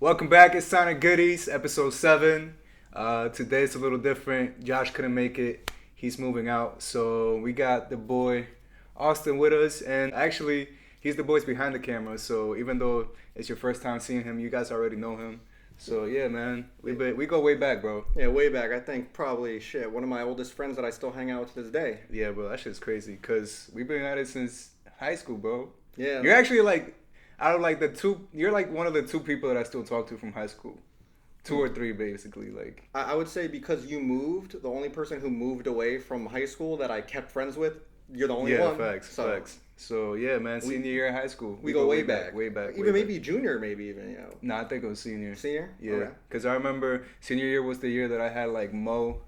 Welcome back. It's Sonic Goodies, episode 7. Today it's a little different. Josh couldn't make it. He's moving out. So we got the boy Austin with us. And actually, he's the voice behind the camera. So even though it's your first time seeing him, you guys already know him. So yeah, man. We go way back, bro. Yeah, way back. I think probably, one of my oldest friends that I still hang out with to this day. Yeah, bro. That shit's crazy. Because we've been at it since high school, bro. Yeah. You're actually like... Out of like the two, you're like one of the two people that I still talk to from high school. 2 or 3, basically. Like I would say because you moved, the only person who moved away from high school that I kept friends with, you're the only one. Yeah, facts. So yeah, man, senior year of high school. We go way back. Even maybe junior, maybe even, you know. Nah, I think it was senior. Senior? Yeah, because I remember senior year was the year that I had like Mo.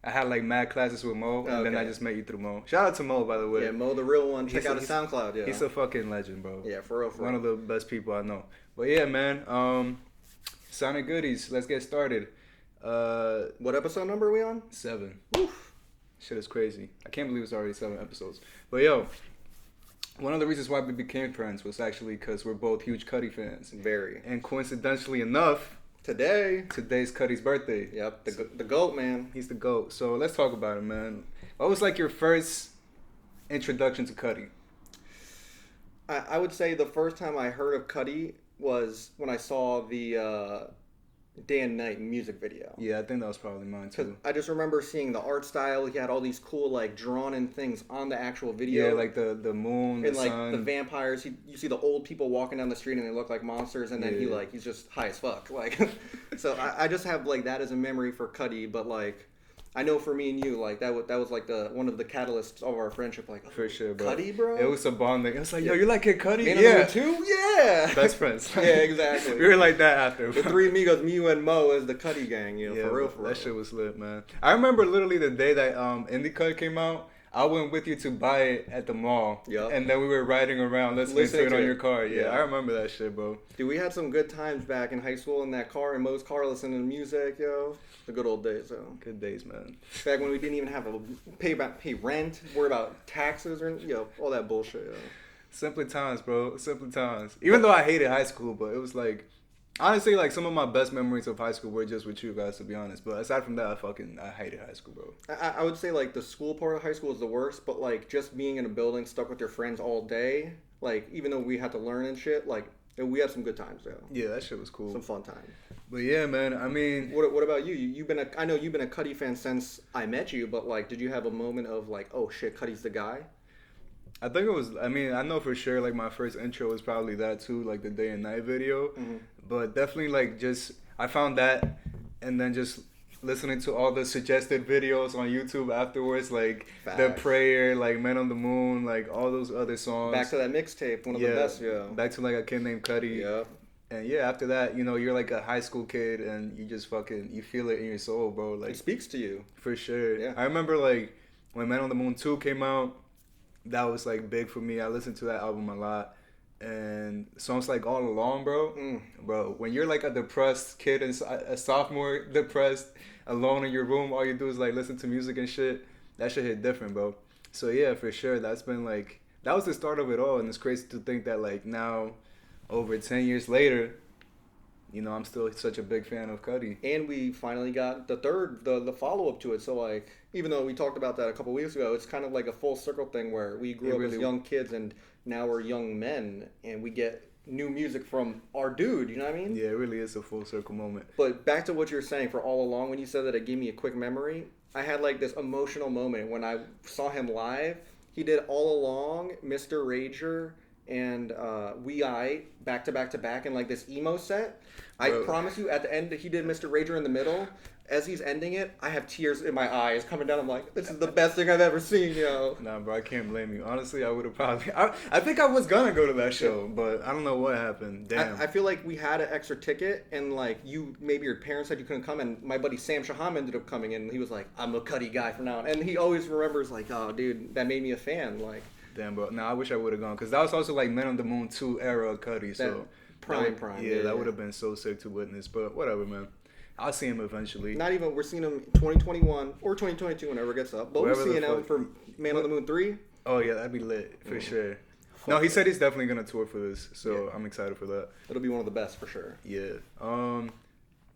I had like mad classes with Mo, and then I just met you through Mo. Shout out to Mo, by the way. Yeah, Mo, the real one. Check out his SoundCloud. Yeah, he's a fucking legend, bro. Yeah, for real. One of the best people I know. But yeah, man. Sonic Goodies. Let's get started. What episode number are we on? 7. Oof. Shit is crazy. I can't believe it's already 7 episodes. But yo, one of the reasons why we became friends was actually because we're both huge Cudi fans. Very. And coincidentally enough, today's Cudi's birthday. Yep, the GOAT, man. He's the GOAT. So let's talk about him, man. What was like your first introduction to Cudi? I would say the first time I heard of Cudi was when I saw the Day and Night music video. Yeah, I think that was probably mine too. I just remember seeing the art style. He had all these cool like drawn in things on the actual video. Yeah, like the moon, and the like sun. the vampires. You see the old people walking down the street and they look like monsters, and then he's just high as fuck. Like, so I just have like that as a memory for Cudi. But like, I know for me and you, like that was like one of the catalysts of our friendship. Like, for sure, bro. Cudi, bro. It was a bonding. It was like, yo, you like Kid Cudi? Yeah. Too? Yeah. Best friends. Yeah, exactly. We were like that after. The 3 amigos, me, you, and Mo, as the Cudi gang. You know, yeah, for real. That shit was lit, man. I remember literally the day that Indie Cut came out. I went with you to buy it at the mall. Yep. And then we were riding around listening to it on your car. Yeah, yeah, I remember that shit, bro. Dude, we had some good times back in high school in that car, in Mo's car, listening to music, yo. The good old days, yo. Good days, man. Back when we didn't even have to pay rent, worry about taxes, or all that bullshit, yo. Simply times, bro. Simply times. Even though I hated high school, but it was like... Honestly, like, some of my best memories of high school were just with you guys, to be honest. But aside from that, I hated high school, bro. I would say, like, the school part of high school is the worst, but, like, just being in a building stuck with your friends all day, like, even though we had to learn and shit, like, we had some good times, though. Yeah, that shit was cool. Some fun times. But yeah, man, I mean... What about you? I know you've been a Cudi fan since I met you, but, like, did you have a moment of, like, oh, shit, Cudi's the guy? I think it was, I mean, I know for sure, like, my first intro was probably that, too, like, the Day and Night video. Mm-hmm. But definitely, like, I found that, and then just listening to all the suggested videos on YouTube afterwards, like, Facts. The Prayer, like, Man on the Moon, like, all those other songs. Back to that mixtape, one of the best, yeah. Back to, like, A Kid Named Cudi. Yeah. And yeah, after that, you know, you're like a high school kid, and you just you feel it in your soul, bro. Like, it speaks to you. For sure. Yeah. I remember, like, when Man on the Moon 2 came out, that was, like, big for me. I listened to that album a lot. And songs like All Along, bro. Bro, when you're, like, a depressed kid, and a sophomore depressed, alone in your room, all you do is, like, listen to music and shit. That shit hit different, bro. So, yeah, for sure, that's been, like... That was the start of it all. And it's crazy to think that, like, now, over 10 years later... You know, I'm still such a big fan of Cudi. And we finally got the follow-up to it. So, like, even though we talked about that a couple weeks ago, it's kind of like a full circle thing where we grew up as young kids and now we're young men and we get new music from our dude, you know what I mean? Yeah, it really is a full circle moment. But back to what you're saying for All Along, when you said that it gave me a quick memory, I had, like, this emotional moment when I saw him live. He did All Along, Mr. Rager, and back to back in like this emo set. I promise you, at the end, he did Mr. Rager in the middle. As he's ending it, I have tears in my eyes coming down. I'm like, this is the best thing I've ever seen, yo. Nah, bro, I can't blame you. Honestly, I would have probably... I think I was gonna go to that show, but I don't know what happened. Damn. I feel like we had an extra ticket, and like maybe your parents said you couldn't come, and my buddy Sam Shaham ended up coming, and he was like, I'm a Cudi guy from now on. And he always remembers like, oh, dude, that made me a fan. Like, damn, bro. Nah, I wish I would have gone, because that was also like Men on the Moon 2 era of Cudi, so... Prime. Yeah, that would have been so sick to witness, but whatever, man. I'll see him eventually. We're seeing him 2021 or 2022 whenever it gets up. But we're seeing him for Man on the Moon 3. Oh, yeah, that'd be lit, for sure. No, he said he's definitely gonna tour for this, so I'm excited for that. It'll be one of the best for sure. Yeah.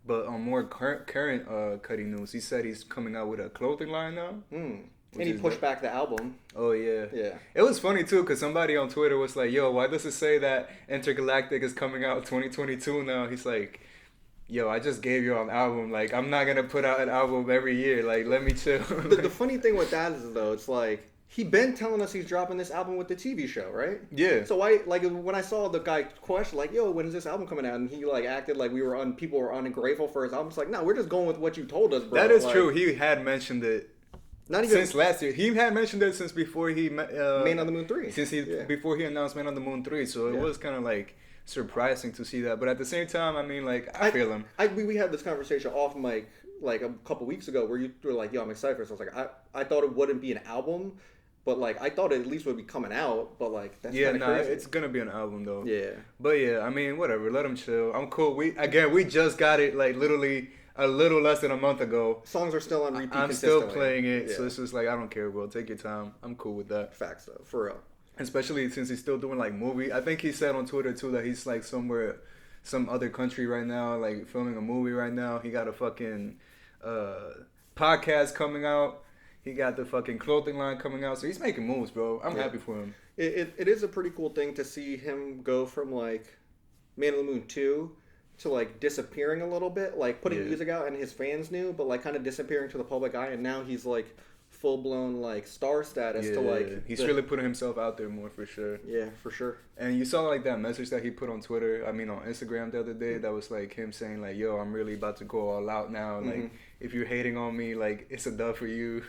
But on more current Cudi news, he said he's coming out with a clothing line now. And he pushed back the album. Oh, yeah. Yeah. It was funny, too, because somebody on Twitter was like, yo, why does it say that Intergalactic is coming out 2022 now? He's like, yo, I just gave you an album. Like, I'm not going to put out an album every year. Like, let me chill. The funny thing with that is, though, it's like, he been telling us he's dropping this album with the TV show, right? Yeah. So when I saw the guy question, like, yo, when is this album coming out? And he, like, acted like people were ungrateful for his album. It's like, no, we're just going with what you told us, bro. That is like, true. He had mentioned it. Not even since last year. He had mentioned it since before he Man on the Moon 3. Before he announced Man on the Moon 3. So it was kind of like surprising to see that. But at the same time, I mean, like, I feel him. We had this conversation off mic like a couple weeks ago where you were like, yo, I'm excited for this. I was like, I thought it wouldn't be an album, but like I thought it at least would be coming out. But like that's kind of crazy. It's gonna be an album though. Yeah. But yeah, I mean, whatever. Let him chill. I'm cool. We just got it like literally a little less than a month ago. Songs are still on repeat. I'm still playing it, so it's just like I don't care, bro. Take your time. I'm cool with that. Facts though, for real. Especially since he's still doing like movie. I think he said on Twitter too that he's like somewhere, some other country right now, like filming a movie right now. He got a fucking podcast coming out. He got the fucking clothing line coming out. So he's making moves, bro. I'm happy for him. It is a pretty cool thing to see him go from like Man on the Moon 2 to like disappearing a little bit, like putting music out and his fans knew, but like kind of disappearing to the public eye, and now he's like full blown like star status to like he's really putting himself out there more for sure. Yeah, for sure. And you saw like that message that he put on Twitter, on Instagram the other day, that was like him saying like, yo, I'm really about to go all out now. Like if you're hating on me, like it's a dub for you.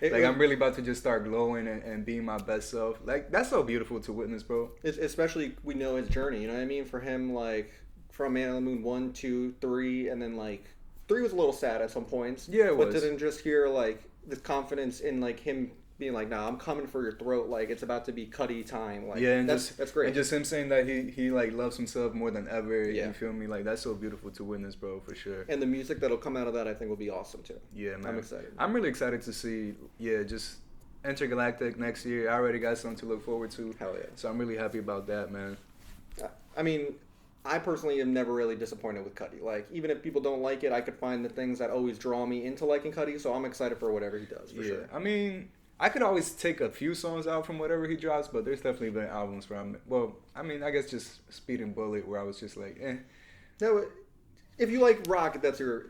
I'm really about to just start glowing and being my best self. Like that's so beautiful to witness, bro. Especially we know his journey, you know what I mean? For him, like from Man on the Moon 1, 2, 3, and then like 3 was a little sad at some points. Yeah, it was. But to then just hear like the confidence in like him being like, nah, I'm coming for your throat. Like it's about to be Cudi time. Like and that's great. And just him saying that he like loves himself more than ever. Yeah. You feel me? Like that's so beautiful to witness, bro, for sure. And the music that'll come out of that, I think, will be awesome too. Yeah, man. I'm excited. I'm really excited to see. Yeah, just Intergalactic next year. I already got something to look forward to. Hell yeah. So I'm really happy about that, man. I mean, I personally am never really disappointed with Cudi. Like, even if people don't like it, I could find the things that always draw me into liking Cudi, so I'm excited for whatever he does, for sure. I mean, I could always take a few songs out from whatever he drops, but there's definitely been albums from, well, I mean, I guess just Speed and Bullet, where I was just like, eh. No, if you like rock,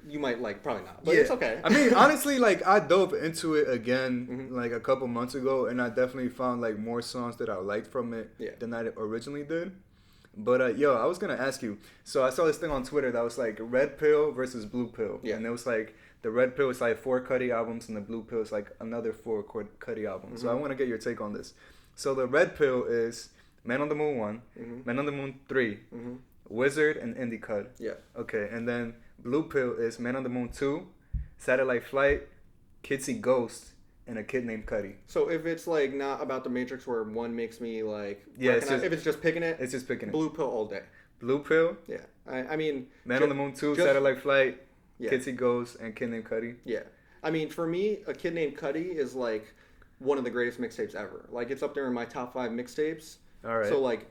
you might like, probably not, but it's okay. I mean, honestly, like, I dove into it again, like, a couple months ago, and I definitely found, like, more songs that I liked from it than I originally did. But, I was going to ask you. So I saw this thing on Twitter that was like Red Pill versus Blue Pill. Yeah. And it was like the Red Pill is like 4 Cudi albums and the Blue Pill is like another 4 Cudi albums. So I want to get your take on this. So the Red Pill is Man on the Moon 1, Man on the Moon 3, Wizard, and Indie Cut. Yeah. Okay. And then Blue Pill is Man on the Moon 2, Satellite Flight, Kid Cudi Ghost, and a Kid Named Cudi. So if it's like not about the Matrix where one makes me like if it's just picking it, it's just picking Blue Pill all day. Blue Pill? Yeah. I mean Man on the Moon 2, Satellite Flight, Kid Cudi Ghost, and Kid Named Cudi. Yeah. I mean, for me, A Kid Named Cudi is like one of the greatest mixtapes ever. Like it's up there in my top 5 mixtapes. All right. So like,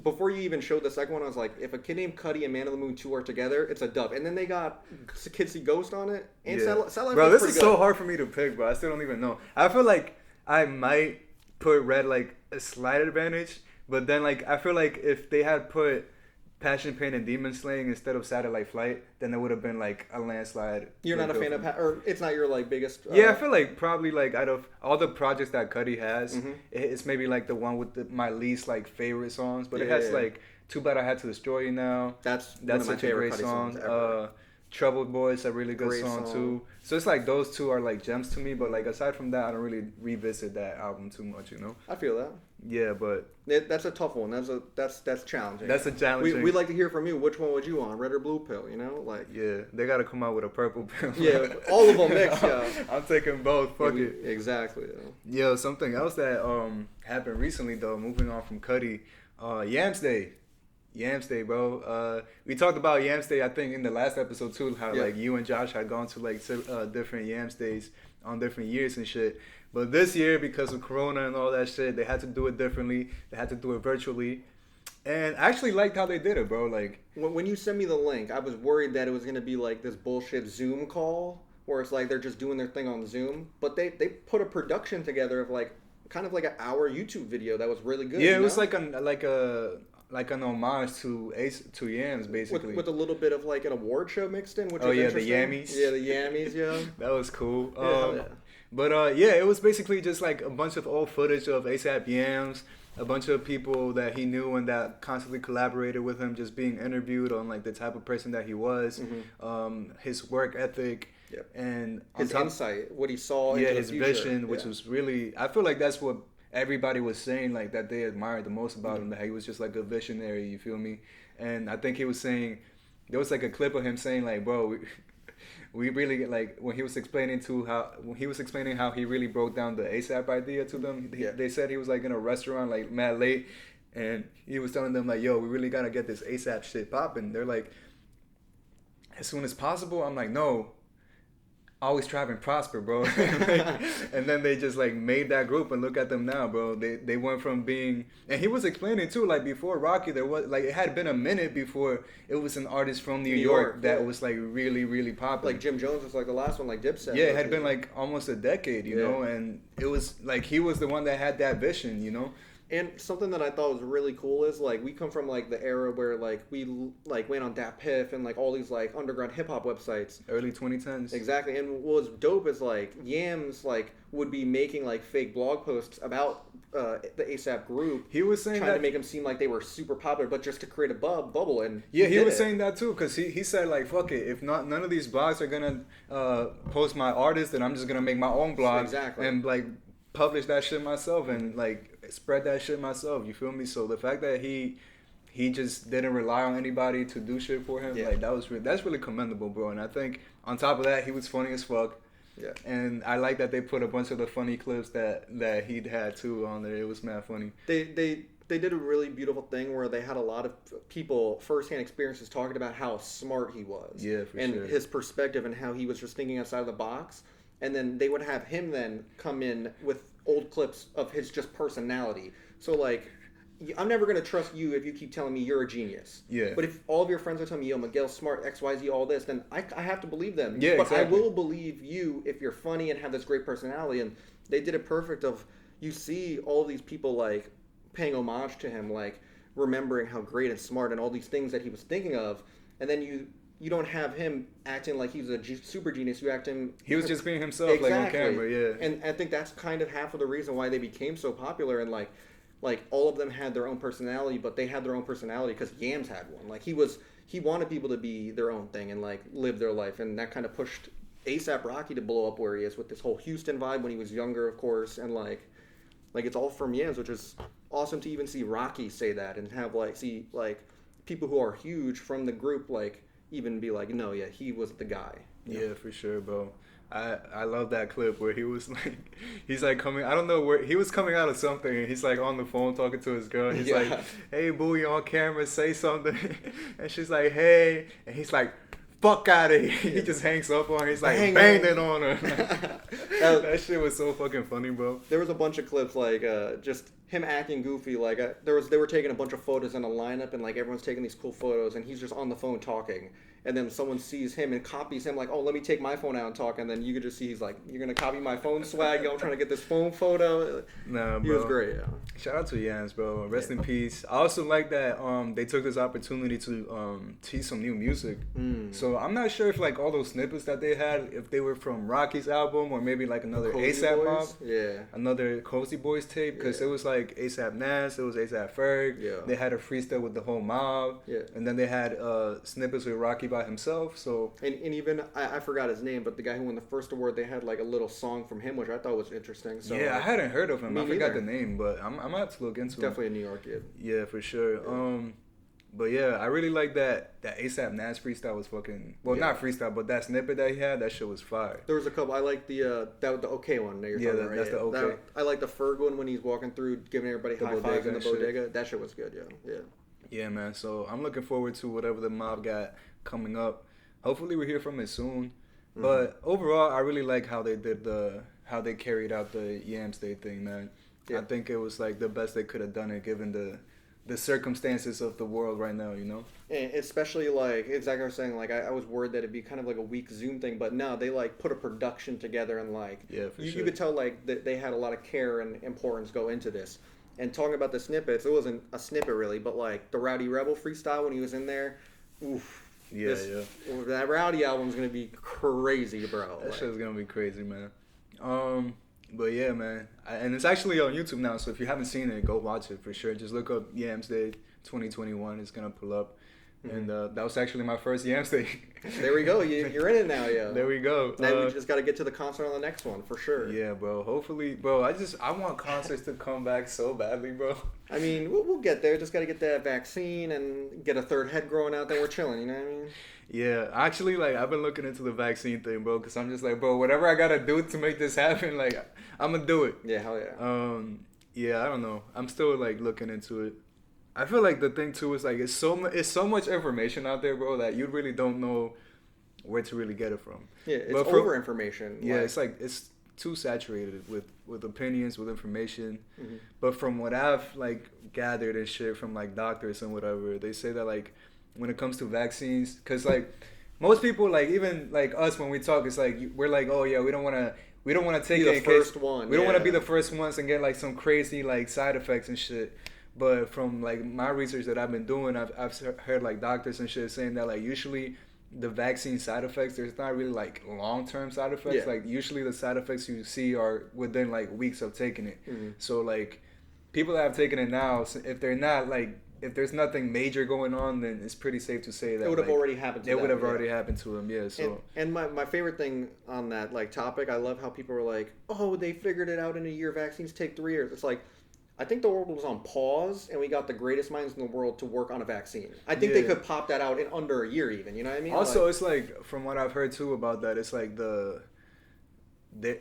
before you even showed the second one, I was like, if A Kid Named Cudi and Man on the Moon 2 are together, it's a dub. And then they got Kid Cudi Ghost on it, and Satellite. Bro, this is so hard for me to pick, bro. I still don't even know. I feel like I might put Red like a slight advantage, but then like I feel like if they had put Passion Pain and Demon Slaying instead of Satellite Flight, then it would have been like a landslide. You're not a fan of, or it's not your like biggest. Yeah, I feel like probably like out of all the projects that Cudi has, it's maybe like the one with my least like favorite songs. But it has like Too Bad I Had to Destroy You Now. That's such a great song. Troubled Boys, a really good song too. So it's like those two are like gems to me. But like aside from that, I don't really revisit that album too much. You know. I feel that. Yeah, but that's a tough one. That's challenging. That's a challenging. We like to hear from you. Which one would you want, red or blue pill? You know, like they got to come out with a purple pill. Yeah, all of them mixed. Yeah, I'm taking both. Fuck it. Exactly. Yo, something else that happened recently though. Moving on from Cudi, YAMS Day. YAMS Day, bro. We talked about YAMS Day, I think, in the last episode too. How like you and Josh had gone to like different YAMS Days. on different years and shit. But this year, because of Corona and all that shit, they had to do it differently. They had to do it virtually. And I actually liked how they did it, bro. Like, when you sent me the link, I was worried that it was going to be like this bullshit Zoom call where it's like they're just doing their thing on Zoom. But they put a production together of like kind of like an hour YouTube video that was really good. Yeah, it was like an homage to YAMS, basically, with a little bit of like an award show mixed in. Which the interesting. YAMMys. Yeah, the YAMMys. Yeah, that was cool. Yeah. But yeah, it was basically just like a bunch of old footage of ASAP YAMS, a bunch of people that he knew and that constantly collaborated with him, just being interviewed on like the type of person that he was, his work ethic, and his insight, what he saw, into his the future. vision, which was really, I feel like that's what everybody was saying, like that they admired the most about him, that he was just like a visionary. You feel me? And I think he was saying, there was like a clip of him saying like, bro, we really, like, when he was explaining how he really broke down the ASAP idea to them. They said he was like in a restaurant like mad late, and he was telling them like, yo, we really gotta get this ASAP shit popping. They're like, as soon as possible. I'm like, no, always strive and prosper, bro. And then they just like made that group, and look at them now, bro. They went from being, and he was explaining too, like before Rocky, there was like, it had been a minute before it was an artist from New York that was like really, really popular. Like Jim Jones was like the last one, like Dipset. Yeah, it had been like almost a decade, you know, and it was like he was the one that had that vision, you know. And something that I thought was really cool is like we come from like the era where like we like went on Dat Piff and like all these like underground hip hop websites. Early 2010s. Exactly. And what was dope is like YAMS like would be making like fake blog posts about the ASAP group. He was saying trying that to make them seem like they were super popular, but just to create a bubble. And yeah, he was saying that too, because he said like, fuck it, if none of these blogs are gonna post my artist, then I'm just gonna make my own blog and like publish that shit myself and like spread that shit myself. You feel me? So the fact that he just didn't rely on anybody to do shit for him, like that's really commendable, bro. And I think on top of that, he was funny as fuck. Yeah. And I like that they put a bunch of the funny clips that he'd had too on there. It was mad funny. They did a really beautiful thing where they had a lot of people firsthand experiences talking about how smart he was. Yeah, for and sure. His perspective and how he was just thinking outside of the box. And then they would have him then come in with old clips of his just personality. So like, I'm never going to trust you if you keep telling me you're a genius. Yeah. But if all of your friends are telling me, yo, Miguel's smart, XYZ, all this, then I have to believe them. Yeah, but exactly. I will believe you if you're funny and have this great personality. And they did it perfect of, you see all these people like paying homage to him, like remembering how great and smart and all these things that he was thinking of. And then you don't have him acting like he's a super genius. You act him. He was just being himself, like on camera, yeah. And I think that's kind of half of the reason why they became so popular. And like all of them had their own personality, but they had their own personality because YAMS had one. Like he wanted people to be their own thing and like live their life, and that kind of pushed ASAP Rocky to blow up where he is with this whole Houston vibe when he was younger, of course, and like it's all from YAMS, which is awesome to even see Rocky say that and have like see like people who are huge from the group like even be like, no, yeah, he was the guy. Yeah, for sure, bro. I love that clip where he was like, he's like coming, I don't know where, he was coming out of something, and he's like on the phone talking to his girl. He's like, hey, boo, you on camera, say something. And she's like, hey. And he's like, fuck out of here. He just hangs up on her. He's like, banged it on her. That shit was so fucking funny, bro. There was a bunch of clips like just him acting goofy. Like they were taking a bunch of photos in a lineup, and like everyone's taking these cool photos, and he's just on the phone talking. And then someone sees him and copies him, like, oh, let me take my phone out and talk. And then you could just see he's like, you're gonna copy my phone swag? Yo, I'm trying to get this phone photo. Nah, bro. He was great. Yeah. Shout out to YAMS, bro. Rest in peace. I also like that they took this opportunity to tease some new music. So I'm not sure if like all those snippets that they had, if they were from Rocky's album or maybe like another ASAP Mob, another Cozy Boys tape, because it was like ASAP Nas, it was ASAP Ferg. Yeah. They had a freestyle with the whole mob. Yeah. And then they had snippets with Rocky by himself. So and even I forgot his name, but the guy who won the first award, they had like a little song from him, which I thought was interesting. So yeah, I hadn't heard of him. I forgot the name, but I'm gonna have to look into it. Definitely a New York kid. Yeah, for sure. Yeah. But yeah, I really like that ASAP Nas freestyle was fucking, well, not freestyle, but that snippet that he had, that shit was fire. There was a couple. I like the OK one that you're talking about, right? That's the OK. I like the Ferg one when he's walking through giving everybody high fives in the bodega. That shit was good, yeah. Yeah, man. So I'm looking forward to whatever the mob got coming up. Hopefully we hear from it soon. But overall, I really like how they did how they carried out the YAMS Day thing, man. Yeah. I think it was like the best they could have done it given the circumstances of the world right now, you know? And especially like exactly what I was saying, like I was worried that it'd be kind of like a weak Zoom thing, but no, they like put a production together and like you could tell like that they had a lot of care and importance go into this. And talking about the snippets, it wasn't a snippet really, but like the Rowdy Rebel freestyle when he was in there, oof. Yeah. That Rowdy album's gonna be crazy, bro. That shit's gonna be crazy, man. But yeah, man, and it's actually on YouTube now. So if you haven't seen it, go watch it for sure. Just look up YAMS Day 2021. It's gonna pull up. And that was actually my first YAMS Day. There we go. You're in it now, yeah. There we go. Now we just got to get to the concert on the next one for sure. Yeah, bro. Hopefully, bro. I want concerts to come back so badly, bro. I mean, we'll get there. Just got to get that vaccine and get a third head growing out. Then we're chilling. You know what I mean? Yeah, actually, like I've been looking into the vaccine thing, bro. Because I'm just like, bro, whatever I gotta do to make this happen, like I'm gonna do it. Yeah, hell yeah. Yeah, I don't know. I'm still like looking into it. I feel like the thing too is like it's so much information out there, bro, that you really don't know where to really get it from. Yeah, it's over information. Yeah, it's like it's too saturated with opinions, with information. But from what I've like gathered and shit from like doctors and whatever, they say that like when it comes to vaccines, because like most people, like even like us when we talk, it's like we're like, oh yeah, we don't want to take it the first one. We don't want to be the first ones and get like some crazy like side effects and shit. But from like my research that I've been doing, I've heard like doctors and shit saying that like usually the vaccine side effects, there's not really like long-term side effects. Yeah. Like usually the side effects you see are within like weeks of taking it. So like people that have taken it now, if they're not like, if there's nothing major going on, then it's pretty safe to say that it would have already happened to them. It would have already happened to them, yeah. So and my favorite thing on that like topic, I love how people were like, oh, they figured it out in a year. Vaccines take 3 years. It's like, I think the world was on pause, and we got the greatest minds in the world to work on a vaccine. I think they could pop that out in under a year, even. You know what I mean? Also, like, it's like from what I've heard too about that, it's like they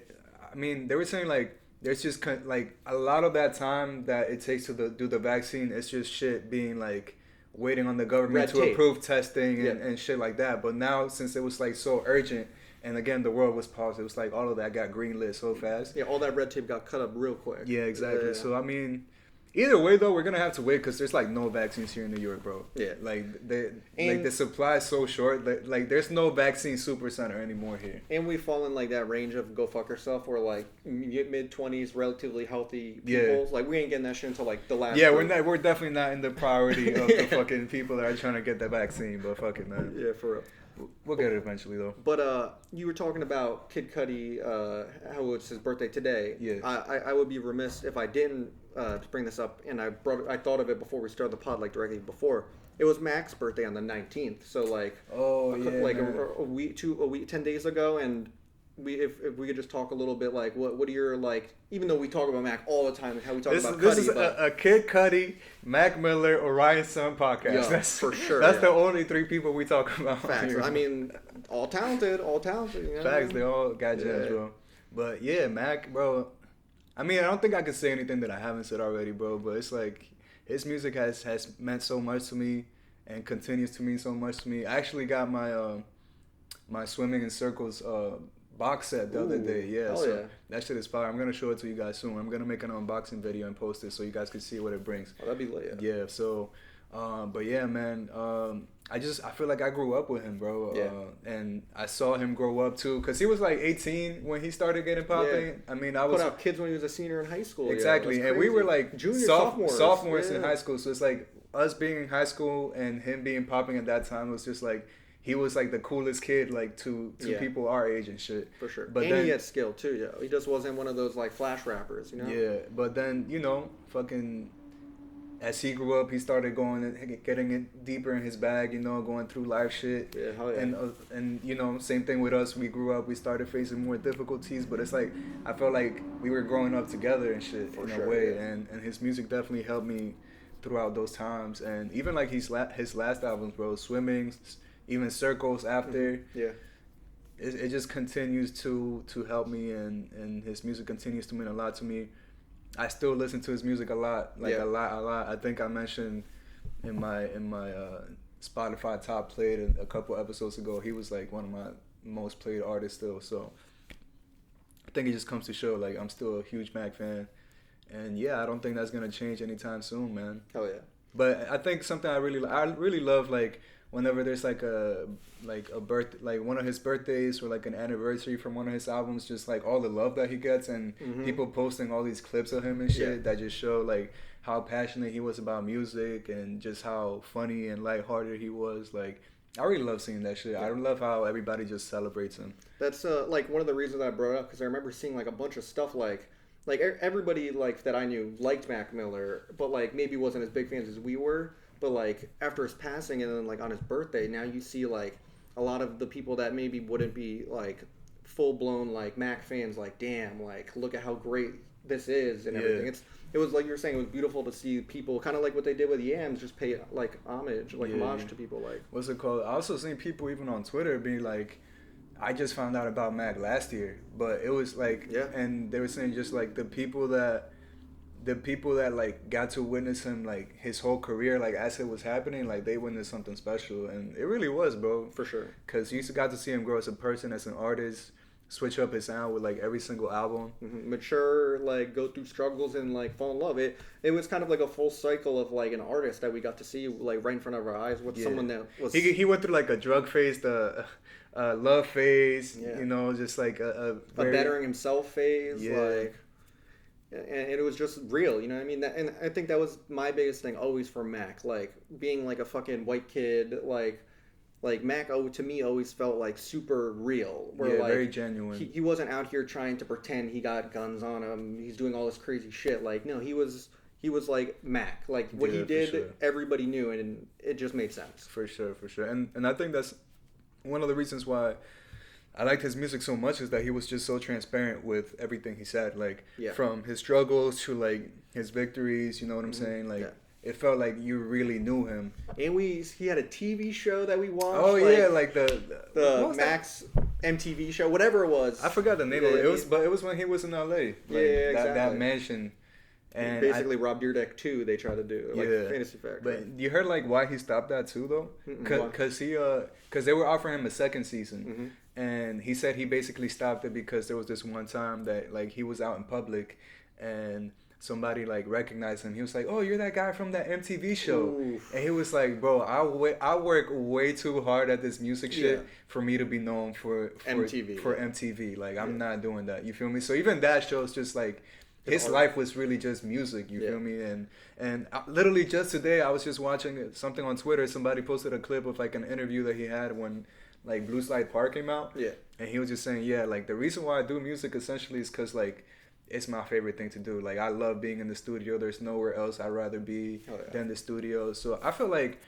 were saying like there's just like a lot of that time that it takes to do the vaccine. It's just shit being like waiting on the government to approve testing and shit like that. But now since it was like so urgent. And again, the world was paused. It was like all of that got greenlit so fast. Yeah, all that red tape got cut up real quick. Yeah, exactly. Yeah. So, I mean, either way, though, we're going to have to wait because there's, like, no vaccines here in New York, bro. Yeah. Like, the supply is so short. That, like, there's no vaccine super center anymore here. And we fall in, like, that range of go fuck yourself where, like, mid-20s, relatively healthy people. Like, we ain't getting that shit until, like, the last group. We're definitely not in the priority of the fucking people that are trying to get that vaccine. But fuck it, man. Yeah, for real. We'll get it eventually, though. But you were talking about Kid Cudi, how it's his birthday today. Yeah. I would be remiss if I didn't bring this up, and I thought of it before we started the pod, like directly before. It was Mac's birthday on the 19th, so like a week, 10 days ago, and if we could just talk a little bit, like what are your like, even though we talk about Mac all the time, how we talk about Cudi. This is a Kid Cudi, Mac Miller, Orion Sun podcast. Yeah, that's for sure. That's the only three people we talk about. Facts. I mean, all talented. You know? Facts. They all got jams, bro. But yeah, Mac, bro. I mean, I don't think I could say anything that I haven't said already, bro. But it's like his music has meant so much to me and continues to mean so much to me. I actually got my my Swimming in Circles box set the other day. Yeah, so that shit is fire. I'm gonna show it to you guys soon. I'm gonna make an unboxing video and post it so you guys can see what it brings. Oh, that'd be lit. Yeah. So, but yeah, man. I feel like I grew up with him, bro. And I saw him grow up too, cause he was like 18 when he started getting popping. Yeah. I mean, I was put out Kids when he was a senior in high school. Exactly, and we were like sophomores in high school. So it's like us being in high school and him being popping at that time was just like. He was like the coolest kid, like to people our age and shit. For sure. But then, he had skill too, yo. He just wasn't one of those like flash rappers, you know. Yeah, but then fucking, as he grew up, he started going and getting it deeper in his bag, going through life shit. Yeah, hell yeah. And same thing with us. We grew up, we started facing more difficulties, but it's like I felt like we were growing up together and shit in a way. Yeah. And his music definitely helped me throughout those times. And even like his last albums, bro, Swimming. Even Circles after, it just continues to help me, and his music continues to mean a lot to me. I still listen to his music a lot, a lot. I think I mentioned in my Spotify top played a couple episodes ago. He was like one of my most played artist still. So I think it just comes to show, like, I'm still a huge Mac fan. And yeah, I don't think that's gonna change anytime soon, man. Hell yeah. But I think something I really love, like, whenever there's like a birth, like one of his birthdays or like an anniversary from one of his albums, just like all the love that he gets, and people posting all these clips of him and shit that just show like how passionate he was about music and just how funny and lighthearted he was. Like, I really love seeing that shit. Yeah. I love how everybody just celebrates him. That's like one of the reasons I brought it up, because I remember seeing like a bunch of stuff like everybody like that I knew liked Mac Miller, but like maybe wasn't as big fans as we were. But like after his passing and then like on his birthday, now you see like a lot of the people that maybe wouldn't be like full blown like Mac fans, like, damn, like look at how great this is and everything. It was like you were saying, it was beautiful to see people kind of like what they did with YAMS, just pay like homage to people. Like, what's it called? I also seen people even on Twitter being like, I just found out about Mac last year, but it was like, and they were saying just like the people that like got to witness him like his whole career, like as it was happening, like they witnessed something special, and it really was, bro. For sure. Because you got to see him grow as a person, as an artist, switch up his sound with like every single album, mature, like go through struggles and like fall in love. It was kind of like a full cycle of like an artist that we got to see like right in front of our eyes with someone that was. He went through like a drug phase, the love phase, you know, just like a bettering himself phase, like. And it was just real, you know what I mean? And I think that was my biggest thing always for Mac, like being like a fucking white kid, like Mac to me always felt like super real. Where, like, very genuine. He wasn't out here trying to pretend he got guns on him. He's doing all this crazy shit. Like, no, he was like Mac. Like what he did, everybody knew, and it just made sense. For sure. And I think that's one of the reasons why I liked his music so much, is that he was just so transparent with everything he said. Like, from his struggles to like his victories, you know what I'm saying? Like, it felt like you really knew him. And he had a TV show that we watched. Oh yeah, like the Max MTV show, whatever it was. I forgot the name of it. It was when he was in LA. Like, exactly. That mansion. And basically Rob Dyrdek 2, they tried to do, like Fantasy Factory. But you heard like why he stopped that too, though? Because they were offering him a second season, and he said he basically stopped it because there was this one time that like he was out in public, and somebody like recognized him. He was like, "Oh, you're that guy from that MTV show," and he was like, "Bro, I work way too hard at this music shit for me to be known for MTV. Like, I'm not doing that. You feel me? So even that shows just like." His life was really just music, you feel me? And literally just today, I was just watching something on Twitter. Somebody posted a clip of like an interview that he had when like Blue Slide Park came out. Yeah. And he was just saying, like the reason why I do music essentially is because like it's my favorite thing to do. Like, I love being in the studio. There's nowhere else I'd rather be than the studio. So I feel like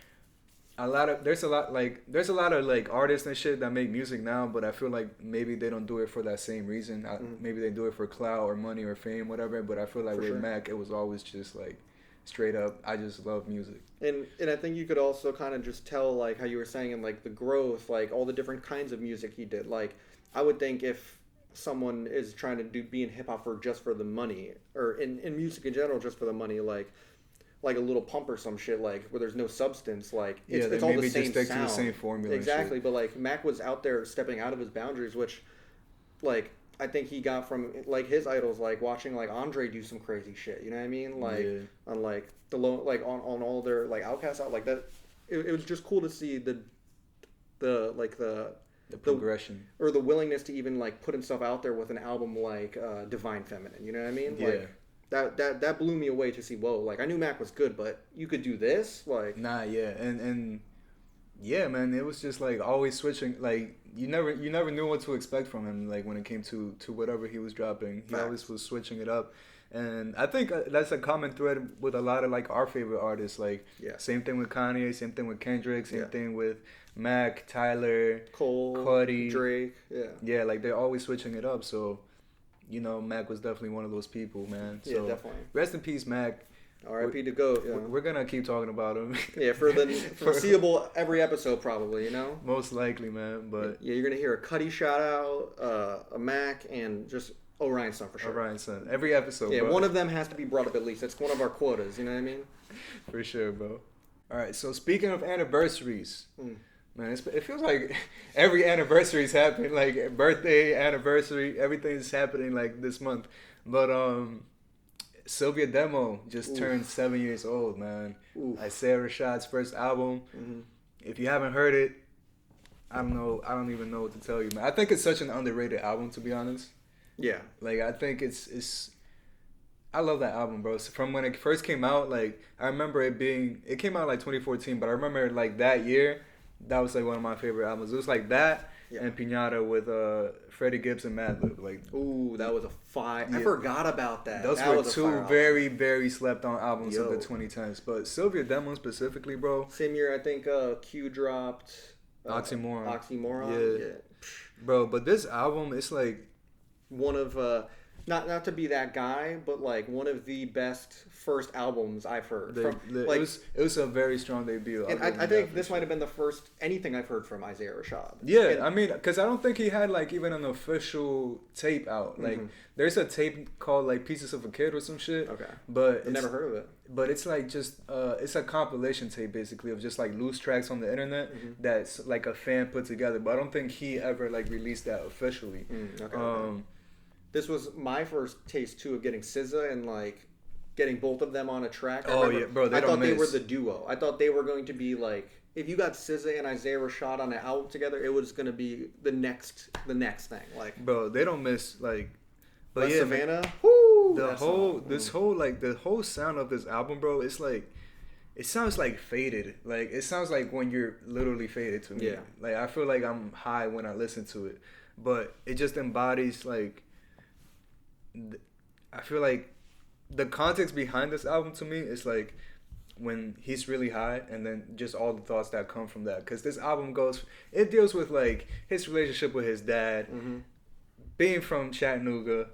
there's a lot of like artists and shit that make music now, but I feel like maybe they don't do it for that same reason. Maybe they do it for clout or money or fame, whatever. But I feel like with Mac, it was always just like straight up, I just love music. And I think you could also kind of just tell like how you were saying, and like the growth, like all the different kinds of music he did. Like, I would think if someone is trying to be in hip hop just for the money, or in music in general just for the money, like a Little Pump or some shit, like where there's no substance, like it's all the same sound. The same formula. Exactly, but like Mac was out there stepping out of his boundaries, which like I think he got from like his idols, like watching like Andre do some crazy shit. You know what I mean? Like on like the low, like on all their like Outkast out like that. It was just cool to see the progression or the willingness to even like put himself out there with an album like Divine Feminine. You know what I mean? Like, that blew me away to see. Whoa, like I knew Mac was good, but you could do this, like and yeah, man, it was just like always switching. Like you never knew what to expect from him. Like when it came to whatever he was dropping, he always was switching it up. And I think that's a common thread with a lot of like our favorite artists. Like same thing with Kanye, same thing with Kendrick, same thing with Mac, Tyler, Cole, Cudi, Drake. Yeah, like they're always switching it up. So. You know, Mac was definitely one of those people, man. So, definitely. Rest in peace, Mac. R.I.P. to GOAT. Yeah. We're going to keep talking about him. For the foreseeable every episode, probably, you know? Most likely, man. But you're going to hear a Cudi shout-out, a Mac, and just Orion's son for sure. Orion's son. Every episode, bro. One of them has to be brought up at least. It's one of our quotas, you know what I mean? For sure, bro. All right, so speaking of anniversaries, Man, it feels like every anniversary is happening, like birthday, anniversary, everything's happening like this month. But Cilvia Demo just turned 7 years old, man. Isaiah Rashad's first album. Mm-hmm. If you haven't heard it, I don't know. I don't even know what to tell you, man. I think it's such an underrated album, to be honest. Yeah. Like, I think it's. I love that album, bro. So from when it first came out, like, I remember it came out like 2014, but I remember like that year. That was like one of my favorite albums. It was like that and Pinata with Freddie Gibbs and Madlib. Like, ooh, that was a fire. Yeah. I forgot about that. Those were two very, very slept on albums of the 2010s. But Cilvia Demo specifically, bro. Same year, I think Q dropped Oxymoron. Yeah. Bro, but this album, it's like one of not to be that guy, but like one of the best first albums I've heard. It was a very strong debut. And I think this might have been the first anything I've heard from Isaiah Rashad. Yeah, I mean, because I don't think he had like even an official tape out. Like, there's a tape called like Pieces of a Kid or some shit. Okay, but I've never heard of it. But it's like just it's a compilation tape basically of just like loose tracks on the internet that's like a fan put together. But I don't think he ever like released that officially. Okay. This was my first taste too of getting SZA and like getting both of them on a track. Yeah, bro. I thought they were the duo. I thought they were going to be like, if you got SZA and Isaiah Rashad on an album together, it was going to be the next thing. Like, bro, they don't miss like. But yeah, Savannah. Whoo, the whole sound of this album, bro. It's like, it sounds like faded. Like, it sounds like when you're literally faded to me. Yeah. Like, I feel like I'm high when I listen to it, but it just embodies like. I feel like the context behind this album to me is like when he's really high and then just all the thoughts that come from that. Because this album it deals with like his relationship with his dad, being from Chattanooga,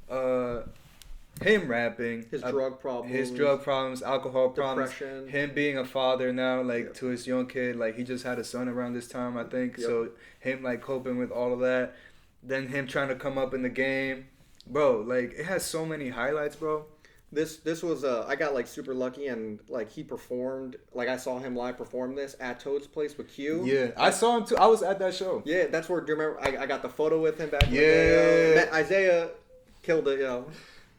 him rapping, his drug problems, alcohol problems, depression, him being a father now, like to his young kid. Like, he just had a son around this time, I think. So him like coping with all of that, then him trying to come up in the game. Bro, like, it has so many highlights, bro. This was I got like super lucky and like he performed, like I saw him live perform this at Toad's place with Q. Yeah, I saw him too. I was at that show. Yeah, that's where, do you remember I got the photo with him back in the day. Isaiah killed it, yo.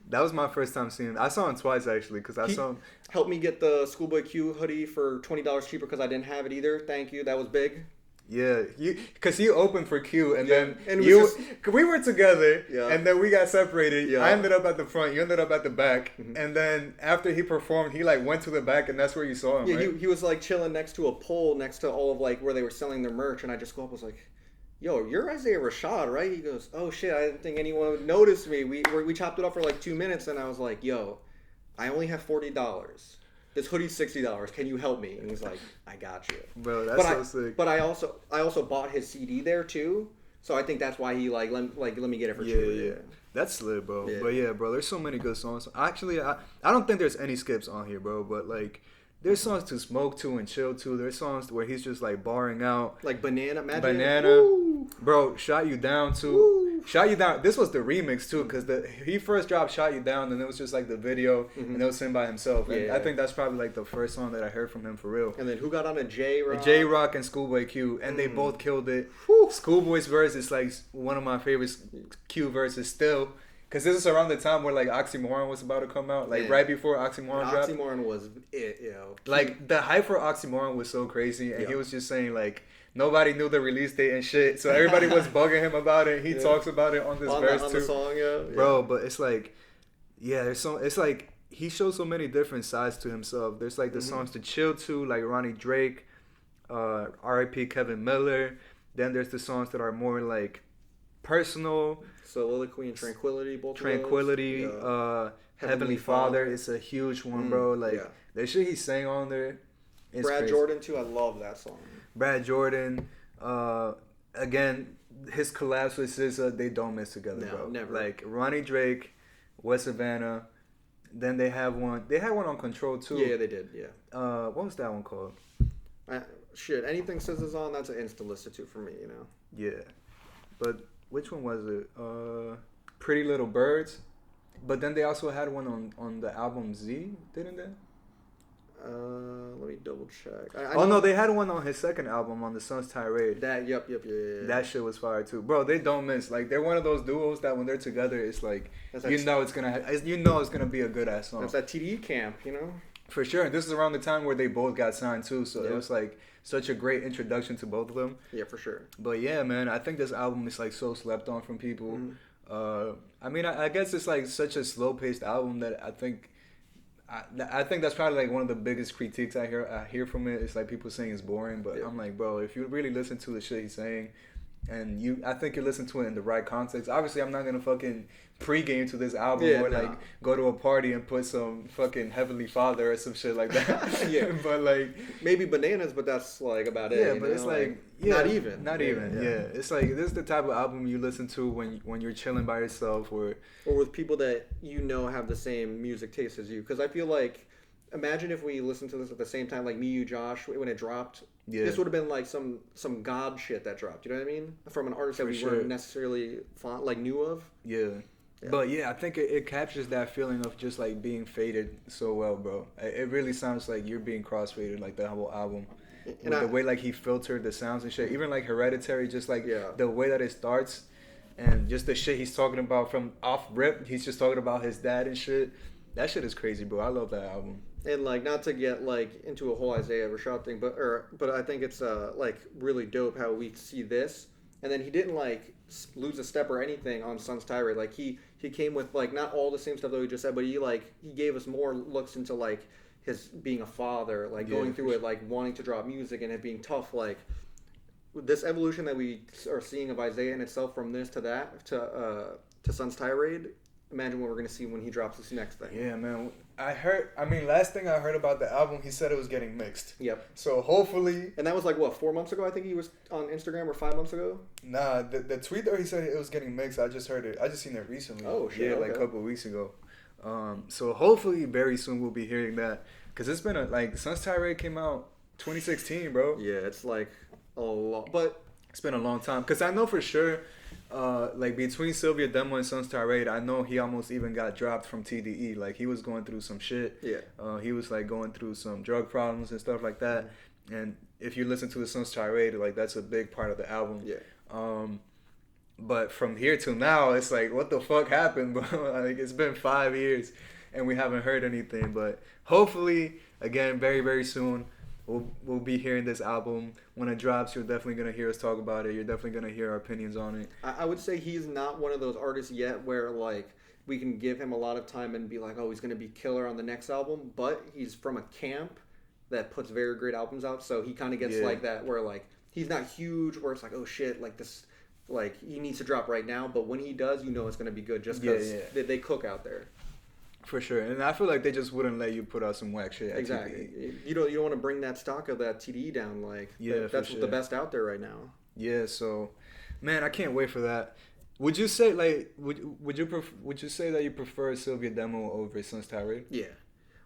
That was my first time seeing him. I saw him twice actually because I saw him. Helped me get the Schoolboy Q hoodie for $20 cheaper because I didn't have it either. Thank you, that was big. Yeah, because he opened for Q, and then we were together, and then we got separated. Yeah. I ended up at the front, you ended up at the back, and then after he performed, he like went to the back, and that's where you saw him. Yeah, right? he was like chilling next to a pole next to all of like where they were selling their merch, and I just go up, was like, "Yo, you're Isaiah Rashad, right?" He goes, "Oh shit, I didn't think anyone would notice me." We chopped it up for like 2 minutes, and I was like, "Yo, I only have $40. This hoodie's $60. Can you help me?" And he's like, "I got you." Bro, that's so sick. But I also bought his CD there too, so I think that's why he let me get it for cheaper. Yeah. That's lit, bro. Yeah. But yeah, bro, there's so many good songs. Actually, I don't think there's any skips on here, bro. But like, there's songs to smoke to and chill to. There's songs where he's just like barring out. Like Banana. Woo! Bro, Shot You Down too. Woo! Shot You Down. This was the remix too, because he first dropped Shot You Down, and it was just like the video, and it was him by himself. And I think that's probably like the first song that I heard from him for real. And then who got on a J-Rock? J-Rock and Schoolboy Q, and they both killed it. Schoolboy's verse is like one of my favorite Q verses still. Because this is around the time where like Oxymoron was about to come out, like right before Oxymoron dropped. Oxymoron was it, yo. Like, the hype for Oxymoron was so crazy, and he was just saying like nobody knew the release date and shit, so everybody was bugging him about it. He talks about it on this verse too, the song, bro. But it's like, it's like he shows so many different sides to himself. There's like the songs to chill to, like Ronnie Drake, R.I.P. Kevin Miller. Then there's the songs that are more like personal. Soliloquy and Tranquility, both Tranquility, of those. Heavenly Father, it's a huge one, bro. Like, the shit he sang on there. Brad crazy. Jordan, too, I love that song. Brad Jordan, again, his collabs with SZA, they don't miss together, bro. Never. Like, Ronnie Drake, West Savannah, then they had one on Control, too. Yeah, they did, what was that one called? Anything SZA's on, that's an instant listen to for me, you know? Yeah. But which one was it? Pretty Little Birds. But then they also had one on the album Z, didn't they? Let me double check. Oh no, they had one on his second album on the Sun's Tirade. Yep, yeah. That shit was fire too, bro. They don't miss. Like they're one of those duos that when they're together, it's like it's gonna be a good ass song. That's that TDE camp, you know. For sure. And this is around the time where they both got signed too, so it was like such a great introduction to both of them. Yeah, for sure. But yeah, man, I think this album is like so slept on from people. I mean, I guess it's like such a slow paced album that I think that's probably like one of the biggest critiques I hear from it. It's like people saying it's boring, but I'm like, bro, if you really listen to the shit he's saying, and I think you listen to it in the right context. Obviously, I'm not gonna fucking pregame to this album or like go to a party and put some fucking Heavenly Father or some shit like that. But like maybe Bananas, but that's like about it. Yeah, but it's like not even. Yeah, it's like this is the type of album you listen to when you're chilling by yourself or with people that you know have the same music taste as you. Because I feel like, imagine if we listened to this at the same time, like me, you, Josh, when it dropped. Yeah. This would have been like some God shit that dropped. You know what I mean? From an artist that we weren't necessarily like knew of. Yeah. But yeah, I think it captures that feeling of just like being faded so well, bro. It really sounds like you're being crossfaded, like the whole album. And the way like he filtered the sounds and shit, even like Hereditary, just like the way that it starts, and just the shit he's talking about from off rip. He's just talking about his dad and shit. That shit is crazy, bro. I love that album. And like, not to get like into a whole Isaiah Rashad thing, but I think it's like really dope how we see this, and then he didn't like lose a step or anything on Sun's Tirade. Like he came with like not all the same stuff that we just said, but he gave us more looks into like his being a father, like going through it, like wanting to drop music and it being tough. Like this evolution that we are seeing of Isaiah in itself from this to that to Sun's Tirade. Imagine what we're gonna see when he drops this next thing. Yeah, man. Last thing I heard about the album, he said it was getting mixed. Yep. So hopefully. And that was like what, 4 months ago? I think he was on Instagram, or 5 months ago. Nah, the tweet there he said it was getting mixed. I just heard it. I just seen it recently. Oh shit. Yeah, like a couple of weeks ago. So hopefully very soon we'll be hearing that, because it's been Sun's Tirade came out 2016, bro. Yeah, it's like a lot, but it's been a long time. Because I know for sure. Like between Cilvia Demo and Sun's Tirade, I know he almost even got dropped from TDE. Like he was going through some shit. Yeah. He was like going through some drug problems and stuff like that. And if you listen to the Sun's Tirade, like that's a big part of the album. Yeah. But from here till now, it's like, what the fuck happened, bro? Like it's been 5 years and we haven't heard anything. But hopefully, again, very, very soon, we'll be hearing this album. When it drops, you're definitely going to hear us talk about it. You're definitely going to hear our opinions on it. I would say he's not one of those artists yet where, like, we can give him a lot of time and be like, oh, he's going to be killer on the next album. But he's from a camp that puts very great albums out. So he kind of gets like that where, like, he's not huge where it's like, oh, shit, like this, like, he needs to drop right now. But when he does, you know it's going to be good just because they cook out there. For sure, and I feel like they just wouldn't let you put out some whack shit. Exactly. You don't want to bring that stock of that TDE down. Like that's the best out there right now. Yeah. So, man, I can't wait for that. Would you say like would you say that you prefer Cilvia Demo over Sun's Tirade? Yeah,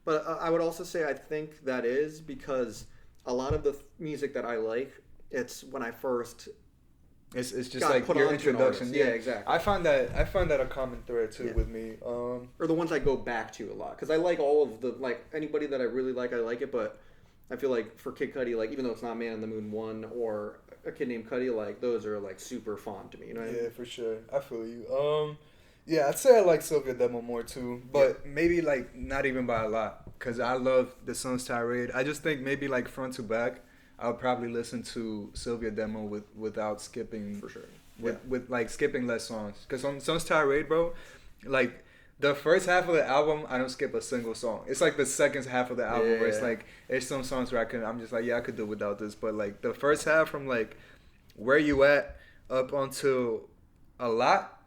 but I would also say I think that is because a lot of the music that I like, it's when I first. It's just like your introduction. Yeah, exactly. I find that a common thread too with me. Or the ones I go back to a lot because I like all of the like anybody that I really like, I like it. But I feel like for Kid Cudi, like even though it's not Man on the Moon 1 or A Kid Named Cudi, like those are like super fond to me. You know what I mean? Yeah, for sure. I feel you. Yeah, I'd say I like Cilvia Demo more too, but maybe like not even by a lot because I love the Sun's Tirade. I just think maybe like front to back. I would probably listen to Cilvia Demo without skipping. For sure. With like skipping less songs. Because on Sun's Tirade, bro, like the first half of the album, I don't skip a single song. It's like the second half of the album where it's like, there's some songs where I'm just like, I could do without this. But like the first half from like Where You At up until A Lot,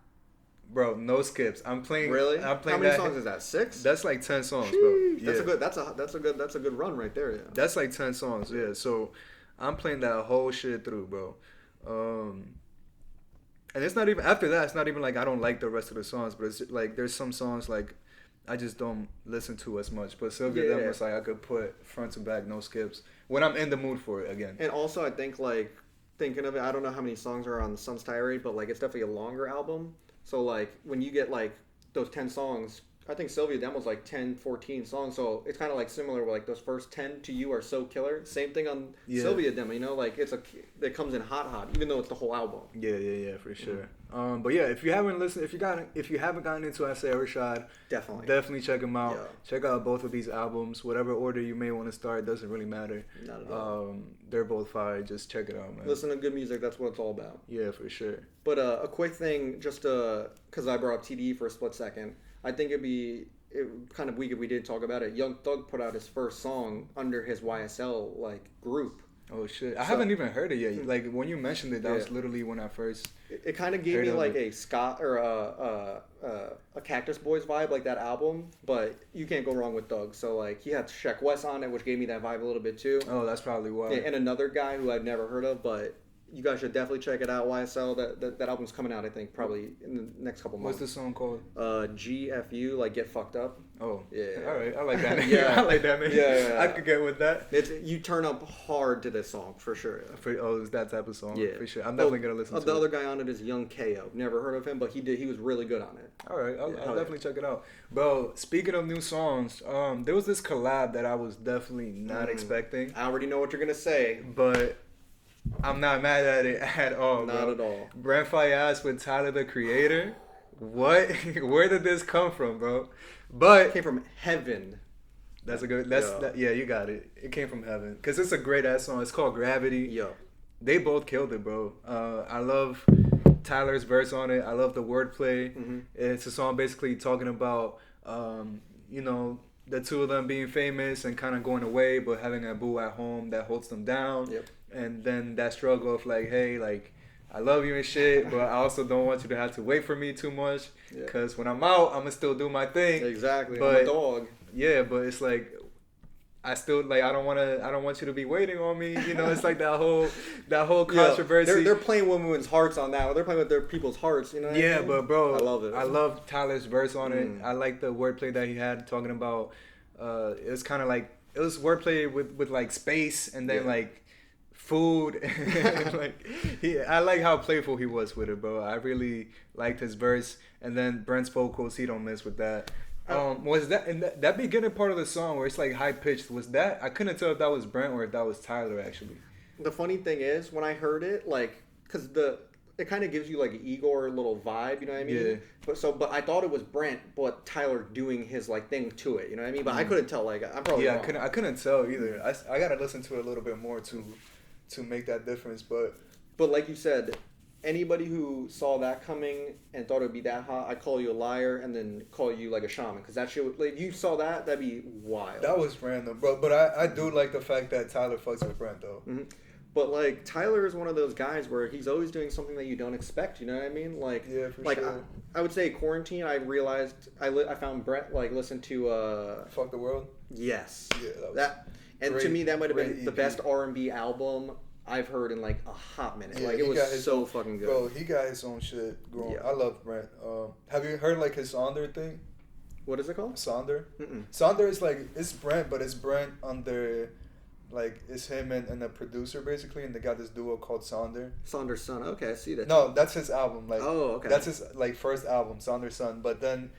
bro, no skips. I'm playing. Really? I'm playing. How many songs is that? 6? That's like 10 songs, bro. Yeah. That's a good run right there. Yeah. That's like 10 songs. Yeah. So I'm playing that whole shit through, bro. And it's not even after that. It's not even like I don't like the rest of the songs, but it's like there's some songs like I just don't listen to as much. But Cilvia Demo was like I could put front to back, no skips when I'm in the mood for it again. And also I think like thinking of it, I don't know how many songs are on Sun's Tirade, but like it's definitely a longer album. So like when you get like those 10 songs, I think Cilvia Demo's like 10, 14 songs, so it's kind of like similar where like those first 10 to you are so killer. Same thing on Cilvia Demo, you know, like it comes in hot, even though it's the whole album. Yeah, for sure. But yeah, if you haven't listened, if you haven't gotten into Isaiah Rashad, definitely check him out. Yeah. Check out both of these albums, whatever order you may want to start, doesn't really matter. Not at all. They're both fire. Just check it out, man. Listen to good music. That's what it's all about. Yeah, for sure. But a quick thing, just because I brought up TDE for a split second, I think it'd be kind of weak if we did talk about it. Young Thug put out his first song under his YSL like group. Oh shit! I haven't even heard it yet. Like when you mentioned it, that was literally when I first. It kind of gave me like a Scott or a Cactus Boys vibe, like that album. But you can't go wrong with Thug. So like he had Sheck West on it, which gave me that vibe a little bit too. Oh, that's probably why. And another guy who I've never heard of, but you guys should definitely check it out. YSL. That album's coming out, I think, probably in the next couple months. What's the song called? GFU, like Get Fucked Up. Oh, yeah. All right, I like that name. Yeah, I like that name. Yeah. I could get with that. You turn up hard to this song for sure. It's that type of song. Yeah, for sure. I'm definitely gonna listen to it. The other guy on it is Young KO. Never heard of him, but he was really good on it. All right, I'll definitely check it out. Bro, speaking of new songs, there was this collab that I was definitely not expecting. I already know what you're gonna say, but I'm not mad at it at all. Not at all. Brent Faiyaz with Tyler the Creator. What? Where did this come from, bro? But it came from heaven. That's a good. Yeah, you got it. It came from heaven because it's a great ass song. It's called Gravity. Yo, they both killed it, bro. I love Tyler's verse on it. I love the wordplay. Mm-hmm. It's a song basically talking about, the two of them being famous and kind of going away, but having a boo at home that holds them down. Yep. And then that struggle of like, hey, like, I love you and shit, but I also don't want you to have to wait for me too much, because when I'm out, I'm gonna still do my thing. Exactly. But, I'm a dog. Yeah, but it's like, I still like, I don't want you to be waiting on me. You know, it's like that whole controversy. They're playing women's hearts on that. They're playing with their people's hearts. You know. What I mean? But bro, I love it. I love Tyler's verse on it. I like the wordplay that he had talking about. It's kind of like it was wordplay with like space and then like food. I like how playful he was with it, bro. I really liked his verse, and then Brent's vocals, he don't miss with that. Was that in that beginning part of the song where it's like high pitched? Was that, I couldn't tell if that was Brent or if that was Tyler actually. The funny thing is when I heard it, like, cause it kind of gives you like an Igor little vibe, you know what I mean? Yeah. But I thought it was Brent, but Tyler doing his like thing to it, you know what I mean? But I couldn't tell. Like, I'm probably wrong. I couldn't tell either. I gotta listen to it a little bit more to make that difference. But like you said, anybody who saw that coming and thought it would be that hot, I'd call you a liar and then call you like a shaman, because that shit, like, if you saw that, that'd be wild. That was random, bro. But I do like the fact that Tyler fucks with Brent though. Mm-hmm. But like Tyler is one of those guys where he's always doing something that you don't expect. You know what I mean? Like, yeah, for like sure. I would say quarantine. I realized I found Brent like listen to Fuck the World. Yes. Yeah, that and great, to me that might have been the best R&B album I've heard in like a hot minute. Yeah, like, it was so fucking good. Bro, he got his own shit going. Yeah. I love Brent. Have you heard like his Sonder thing? What is it called? Sonder. Mm-mm. Sonder is like, it's Brent, but it's Brent under, like, it's him and the producer basically, and they got this duo called Sonder. Sonder's Son. Okay, I see that. No, that's his album. Like, oh, okay. That's his like first album, Sonder's Son. But then,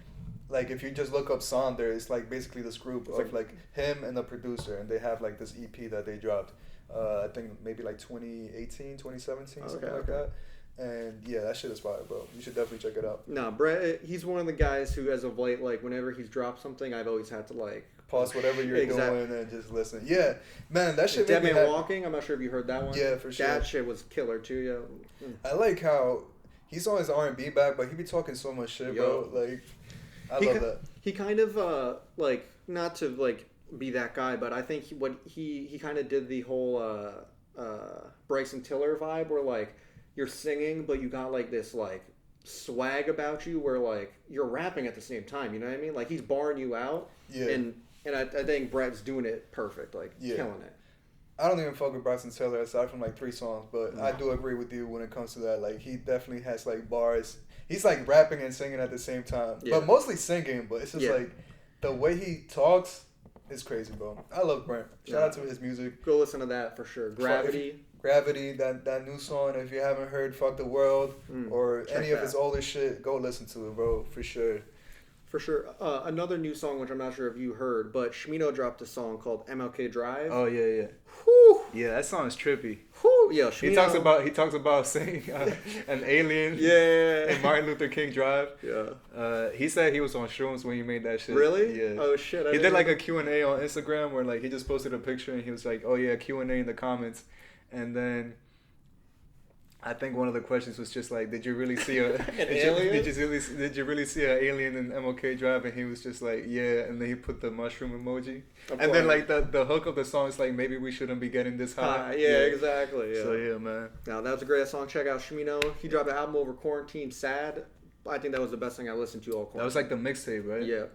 like, if you just look up Sonder, it's like basically this group of like him and the producer, and they have like this EP that they dropped. I think maybe like 2018, 2017, something like that. And yeah, that shit is fire, bro. You should definitely check it out. Nah, Brett, he's one of the guys who, as of late, like, whenever he's dropped something, I've always had to, like, pause whatever you're doing and just listen. Yeah, man, that shit. Dead Man Walking. I'm not sure if you heard that one. Yeah, for sure. That shit was killer too. Yeah. I like how he's on his R&B back, but he be talking so much shit, bro. Like, I love that. He kind of like, not to like be that guy, but I think he kind of did the whole Bryson Tiller vibe, where like you're singing, but you got like this like swag about you, where like you're rapping at the same time. You know what I mean? Like, he's barring you out. Yeah. And I think Brett's doing it perfect, like killing it. I don't even fuck with Bryson Tiller aside from like 3 songs, but I do agree with you when it comes to that. Like, he definitely has like bars. He's like rapping and singing at the same time, but mostly singing. But it's just like the way he talks is crazy, bro. I love Brent. Shout out to his music. Go listen to that for sure. Gravity, that new song. If you haven't heard "Fuck the World" or any of his older shit, go listen to it, bro, for sure. For sure. Another new song, which I'm not sure if you heard, but Shmino dropped a song called MLK Drive. Oh yeah. Whew. Yeah, that song is trippy. Whew. Yeah, Shmino. He talks about saying an alien. Yeah. In Martin Luther King Drive. Yeah. He said he was on shrooms when he made that shit. Really? Yeah. Oh shit. He did like a Q&A on Instagram where like he just posted a picture and he was like, "Oh yeah, Q&A in the comments," and then I think one of the questions was just like, "Did you really see a alien? Did you really see an alien in MLK Drive?" And he was just like, "Yeah," and then he put the mushroom emoji. And then like the hook of the song is like, "Maybe we shouldn't be getting this high." Yeah, exactly. Yeah. So yeah, man. Now that was a great song. Check out Shmino. He dropped an album over quarantine. Sad. I think that was the best thing I listened to all quarantine. That was like the mixtape, right? Yeah.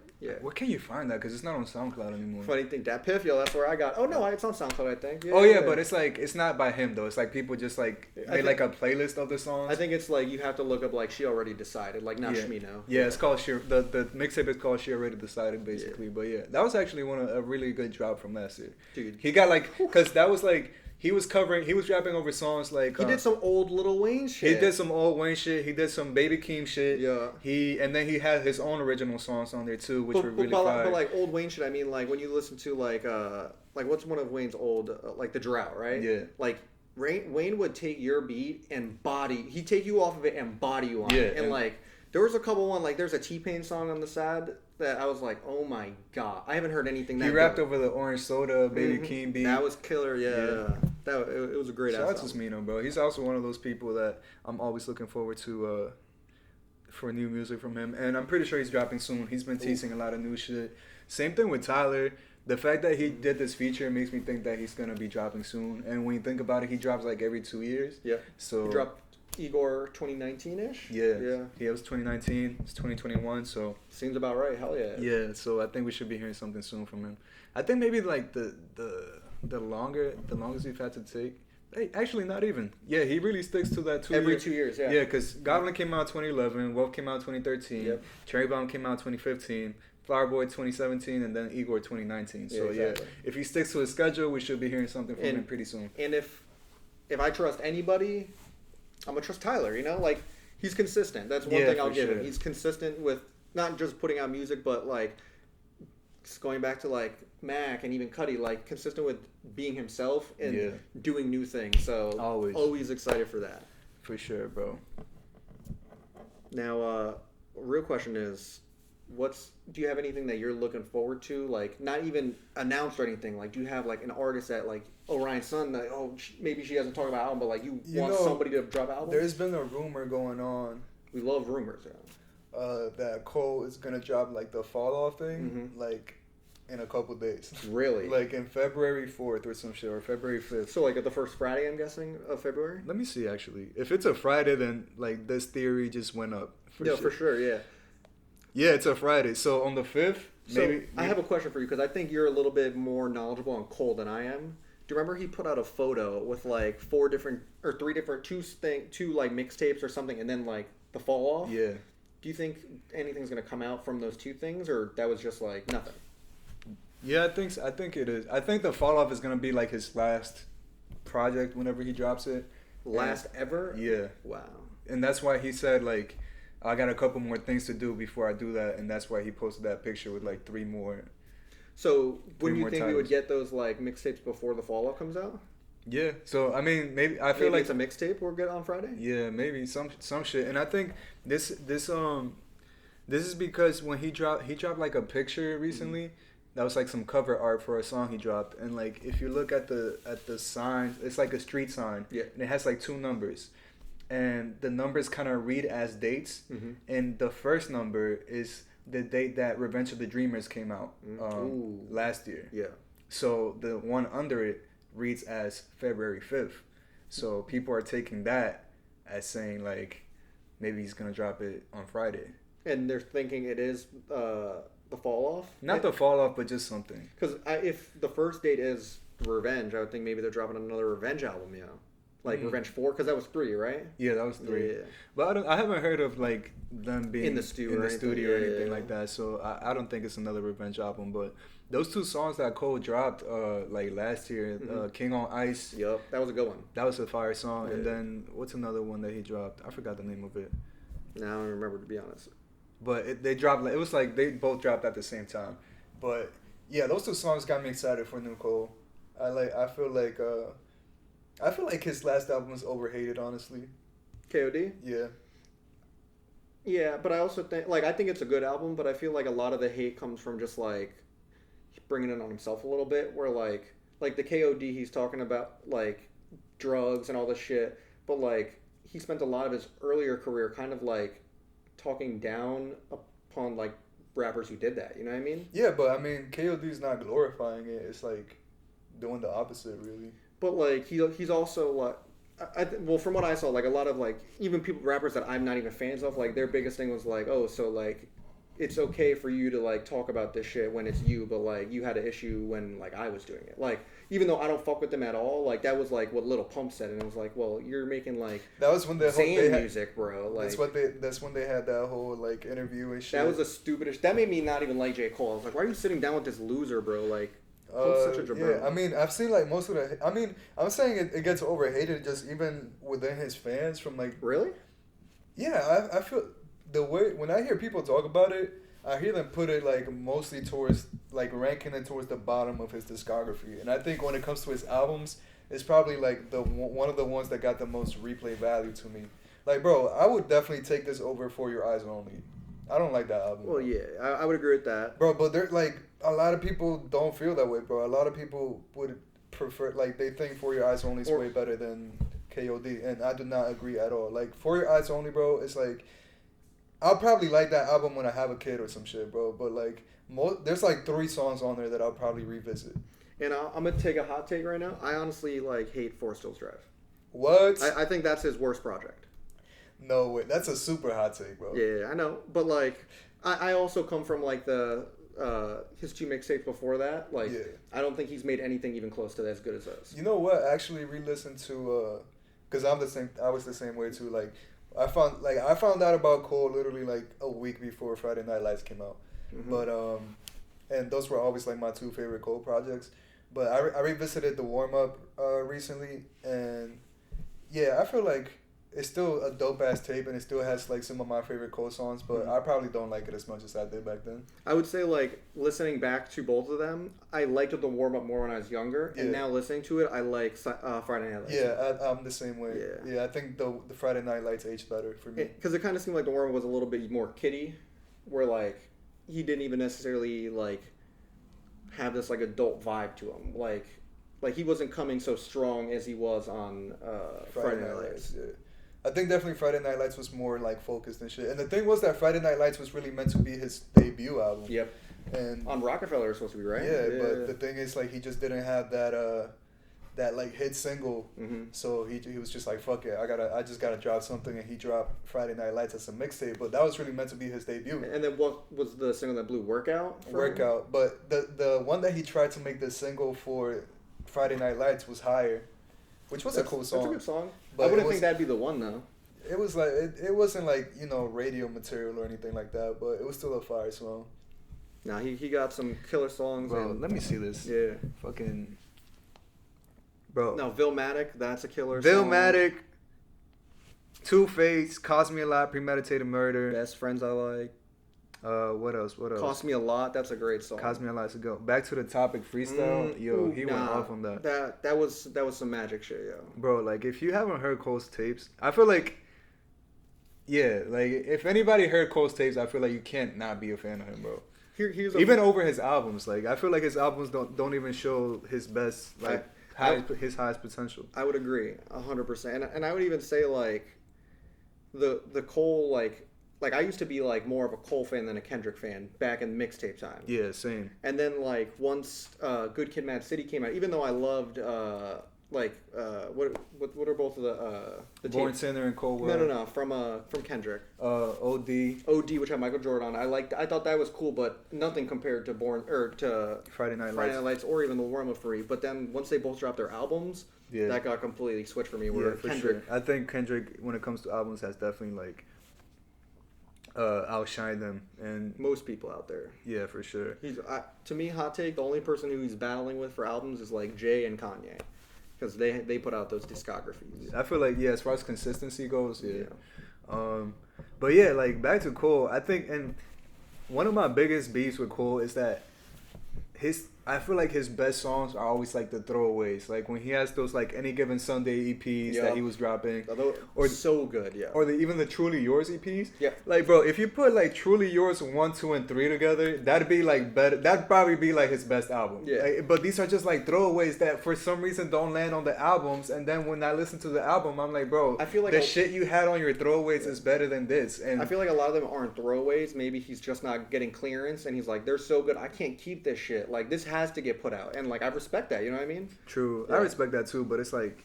Where can you find that? Because it's not on SoundCloud anymore. Funny thing, that Piff, yo, that's where I got. Oh no, it's on SoundCloud, I think. Yeah, but it's like it's not by him though. It's like people just like made like a playlist of the songs. I think it's like you have to look up like She Already Decided, like not Shmino. Yeah, it's called the mixtape is called She Already Decided basically. But yeah, that was actually a really good drop from last year. Dude, he got like because that was like. He was rapping over songs like... He did some old Lil Wayne shit. He did some old Wayne shit. He did some Baby Keem shit. Yeah. And then he had his own original songs on there too, which were really fire. But like old Wayne shit, I mean like when you listen to like what's one of Wayne's old, like The Drought, right? Yeah. Like Wayne would take your beat and he'd take you off of it and body you on it. And like, there was a couple like there's a T-Pain song on the side that I was like, oh my god, I haven't heard anything that He rapped over the Orange Soda, Baby Keem beat. That was killer, yeah. It was a great Shout out to Smino, bro. He's also one of those people that I'm always looking forward to for new music from him. And I'm pretty sure he's dropping soon. He's been teasing a lot of new shit. Same thing with Tyler. The fact that he did this feature makes me think that he's going to be dropping soon. And when you think about it, he drops like every 2 years. Yeah. So he dropped Igor 2019-ish? Yeah, it was 2019. It's 2021, so... Seems about right. Hell yeah. Yeah, so I think we should be hearing something soon from him. I think maybe like the longest we've had to take... Hey, actually, not even. Yeah, he really sticks to that 2 years. Every 2 years, yeah. Yeah, because Goblin came out 2011, Wolf came out 2013, yep. Cherry Bomb came out 2015, Flower Boy 2017, and then Igor 2019. So exactly. If he sticks to his schedule, we should be hearing something from him pretty soon. And if I trust anybody... I'm gonna trust Tyler, you know, like he's consistent. That's one thing I'll give him. He's consistent with not just putting out music, but like going back to like Mac and even Cudi, like consistent with being himself and doing new things. So always excited for that. For sure, bro. Now, real question is, do you have anything that you're looking forward to? Like not even announced or anything. Like do you have like an artist that like Orion's Son that maybe she hasn't talked about album, but like you want somebody to drop an album? There's been a rumor going on. We love rumors. Yeah. That Cole is gonna drop like the Fall Off thing like in a couple days. Really? Like in February 4th or some shit, or February 5th. So like at the first Friday, I'm guessing, of February? Let me see actually. If it's a Friday, then like this theory just went up. For sure, yeah. Yeah, it's a Friday. So on the 5th, maybe... I have a question for you because I think you're a little bit more knowledgeable on Cole than I am. Do you remember he put out a photo with like two like mixtapes or something, and then like the Fall Off? Yeah. Do you think anything's gonna come out from those two things, or that was just like nothing? Yeah, I think it is. I think the Fall Off is gonna be like his last project whenever he drops it. Last ever? Yeah. Wow. And that's why he said like, I got a couple more things to do before I do that, and that's why he posted that picture with like 3 more. So, when you think we would get those like mixtapes before the Fall Off comes out? Yeah. So I mean, maybe I feel like it's a mixtape we'll get on Friday. Yeah, maybe some shit. And I think this is because when he dropped like a picture recently. That was like some cover art for a song he dropped, and like if you look at the sign, it's like a street sign, and it has like 2 numbers. And the numbers kind of read as dates, and the first number is the date that Revenge of the Dreamers came out last year. Yeah. So the one under it reads as February 5th. So people are taking that as saying like maybe he's gonna drop it on Friday. And they're thinking it is the Fall Off. Not the Fall Off, but just something. Because if the first date is Revenge, I would think maybe they're dropping another Revenge album, you know. Like Revenge 4, because that was 3, right? Yeah, that was 3. Yeah. But I haven't heard of like them being in the studio or anything like that. So I don't think it's another Revenge album. But those 2 songs that Cole dropped like last year, King on Ice. Yep, that was a good one. That was a fire song. Yeah. And then what's another one that he dropped? I forgot the name of it. Now I don't remember, to be honest. but they dropped. It was like they both dropped at the same time. But yeah, those two songs got me excited for New Cole. I feel like his last album was overhated, honestly. KOD. Yeah. Yeah, but I also think I think it's a good album, but I feel like a lot of the hate comes from just like bringing it on himself a little bit. Where like the KOD, he's talking about like drugs and all this shit, but like he spent a lot of his earlier career kind of like talking down upon like rappers who did that. You know what I mean? Yeah, but I mean KOD's not glorifying it. It's like doing the opposite, really. But like he's also like. Well, from what I saw, like a lot of like even rappers that I'm not even fans of, like their biggest thing was like, oh, so like it's okay for you to like talk about this shit when it's you, but like you had an issue when like I was doing it. Like even though I don't fuck with them at all, like that was like what Lil Pump said, and it was like, well, you're making like that was when music, bro. Like that's when they had that whole like interview and shit. That was the stupidest. That made me not even like J. Cole. I was like, why are you sitting down with this loser, bro? Like. Such a jabron. Yeah, I mean, I've seen like most of the. I mean, I'm saying it gets overhated just even within his fans from like. Really? Yeah, I feel the way when I hear people talk about it, I hear them put it like mostly towards like ranking it towards the bottom of his discography, and I think when it comes to his albums, it's probably like one of the ones that got the most replay value to me. Like, bro, I would definitely take this over For Your Eyes Only. I don't like that album. Well, yeah, I would agree with that. Bro, but they're like, a lot of people don't feel that way, bro. A lot of people would prefer, like, they think For Your Eyes Only is way better than KOD, and I do not agree at all. Like, For Your Eyes Only, bro, it's like, I'll probably like that album when I have a kid or some shit, bro, but like, there's like 3 songs on there that I'll probably revisit. And I'm going to take a hot take right now. I honestly, like, hate Forest Hills Drive. What? I think that's his worst project. No way, that's a super hot take, bro. Yeah, I know, but like, I also come from like the his 2 mixtapes before that. Like, yeah. I don't think he's made anything even close to as good as those. You know what? I actually re-listened to, cause I was the same way too. Like, I found out about Cole literally like a week before Friday Night Lights came out, but and those were always like my 2 favorite Cole projects. But I revisited the Warm Up recently, and yeah, I feel like. It's still a dope ass tape, and it still has like some of my favorite Cole songs, but I probably don't like it as much as I did back then. I would say like listening back to both of them, I liked the Warm Up more when I was younger, and now listening to it, I like Friday Night Lights. Yeah, I'm the same way. Yeah, I think the Friday Night Lights aged better for me because it kind of seemed like the Warm Up was a little bit more kiddie, where like he didn't even necessarily like have this like adult vibe to him, like he wasn't coming so strong as he was on Friday Night Lights. Yeah. I think definitely Friday Night Lights was more like focused and shit. And the thing was that Friday Night Lights was really meant to be his debut album. Yep. And on Rockefeller it's supposed to be, right? Yeah, but the thing is like he just didn't have that like hit single. So he was just like, fuck it, I just gotta drop something, and he dropped Friday Night Lights as a mixtape. But that was really meant to be his debut. And then what was the single that blew? Workout? Workout. But the one that he tried to make the single for Friday Night Lights was Higher. Which was a cool song. That's a good song. But I wouldn't think that'd be the one though. It was like it wasn't like, you know, radio material or anything like that, but it was still a fire song. Nah, he got some killer songs. Bro, let me see this. Yeah. Fucking. Bro. No, Villmatic, that's a killer song. Villmatic, Two-Face, Cost Me a Lot, Premeditated Murder. Best Friends I Like. What else? Cost Me a Lot. That's a great song. Cost Me a Lot to go. Back to the Topic freestyle. He went off on that. That was some magic shit, yo. Bro, like if you haven't heard Cole's tapes, I feel like, yeah, like if anybody heard Cole's tapes, I feel like you can't not be a fan of him, bro. Even over his albums, like I feel like his albums don't even show his best, like his highest potential. I would agree 100%, and I would even say like the Cole like I used to be like more of a Cole fan than a Kendrick fan back in mixtape time. Yeah, same. And then like once Good Kid, Mad City came out, even though I loved what are both of the Born tapes? Sinner and Cold World? No, from Kendrick. OD, which had Michael Jordan on. I thought that was cool, but nothing compared to Friday Night Lights or even the Warm Up for You. But then once they both dropped their albums, that got completely switched for me. Where Kendrick, I think Kendrick, when it comes to albums, has definitely like outshine them, and most people out there. Yeah, for sure. He's to me, hot take. The only person who he's battling with for albums is like Jay and Kanye, because they put out those discographies. I feel like as far as consistency goes, But yeah, like back to Cole, I think, and one of my biggest beefs with Cole is that I feel like his best songs are always like the throwaways. Like when he has those like Any Given Sunday EPs that he was dropping, or so good, yeah. Or even the Truly Yours EPs. Yeah. Like bro, if you put like Truly Yours 1, 2, and 3 together, that'd be like better. That'd probably be like his best album. Yeah. Like, but these are just like throwaways that for some reason don't land on the albums. And then when I listen to the album, I'm like, bro, I feel like the shit you had on your throwaways is better than this. And I feel like a lot of them aren't throwaways. Maybe he's just not getting clearance, and he's like, they're so good, I can't keep this shit. Like this has to get put out. And like I respect that, you know what I mean? True, yeah. I respect that too. But it's like,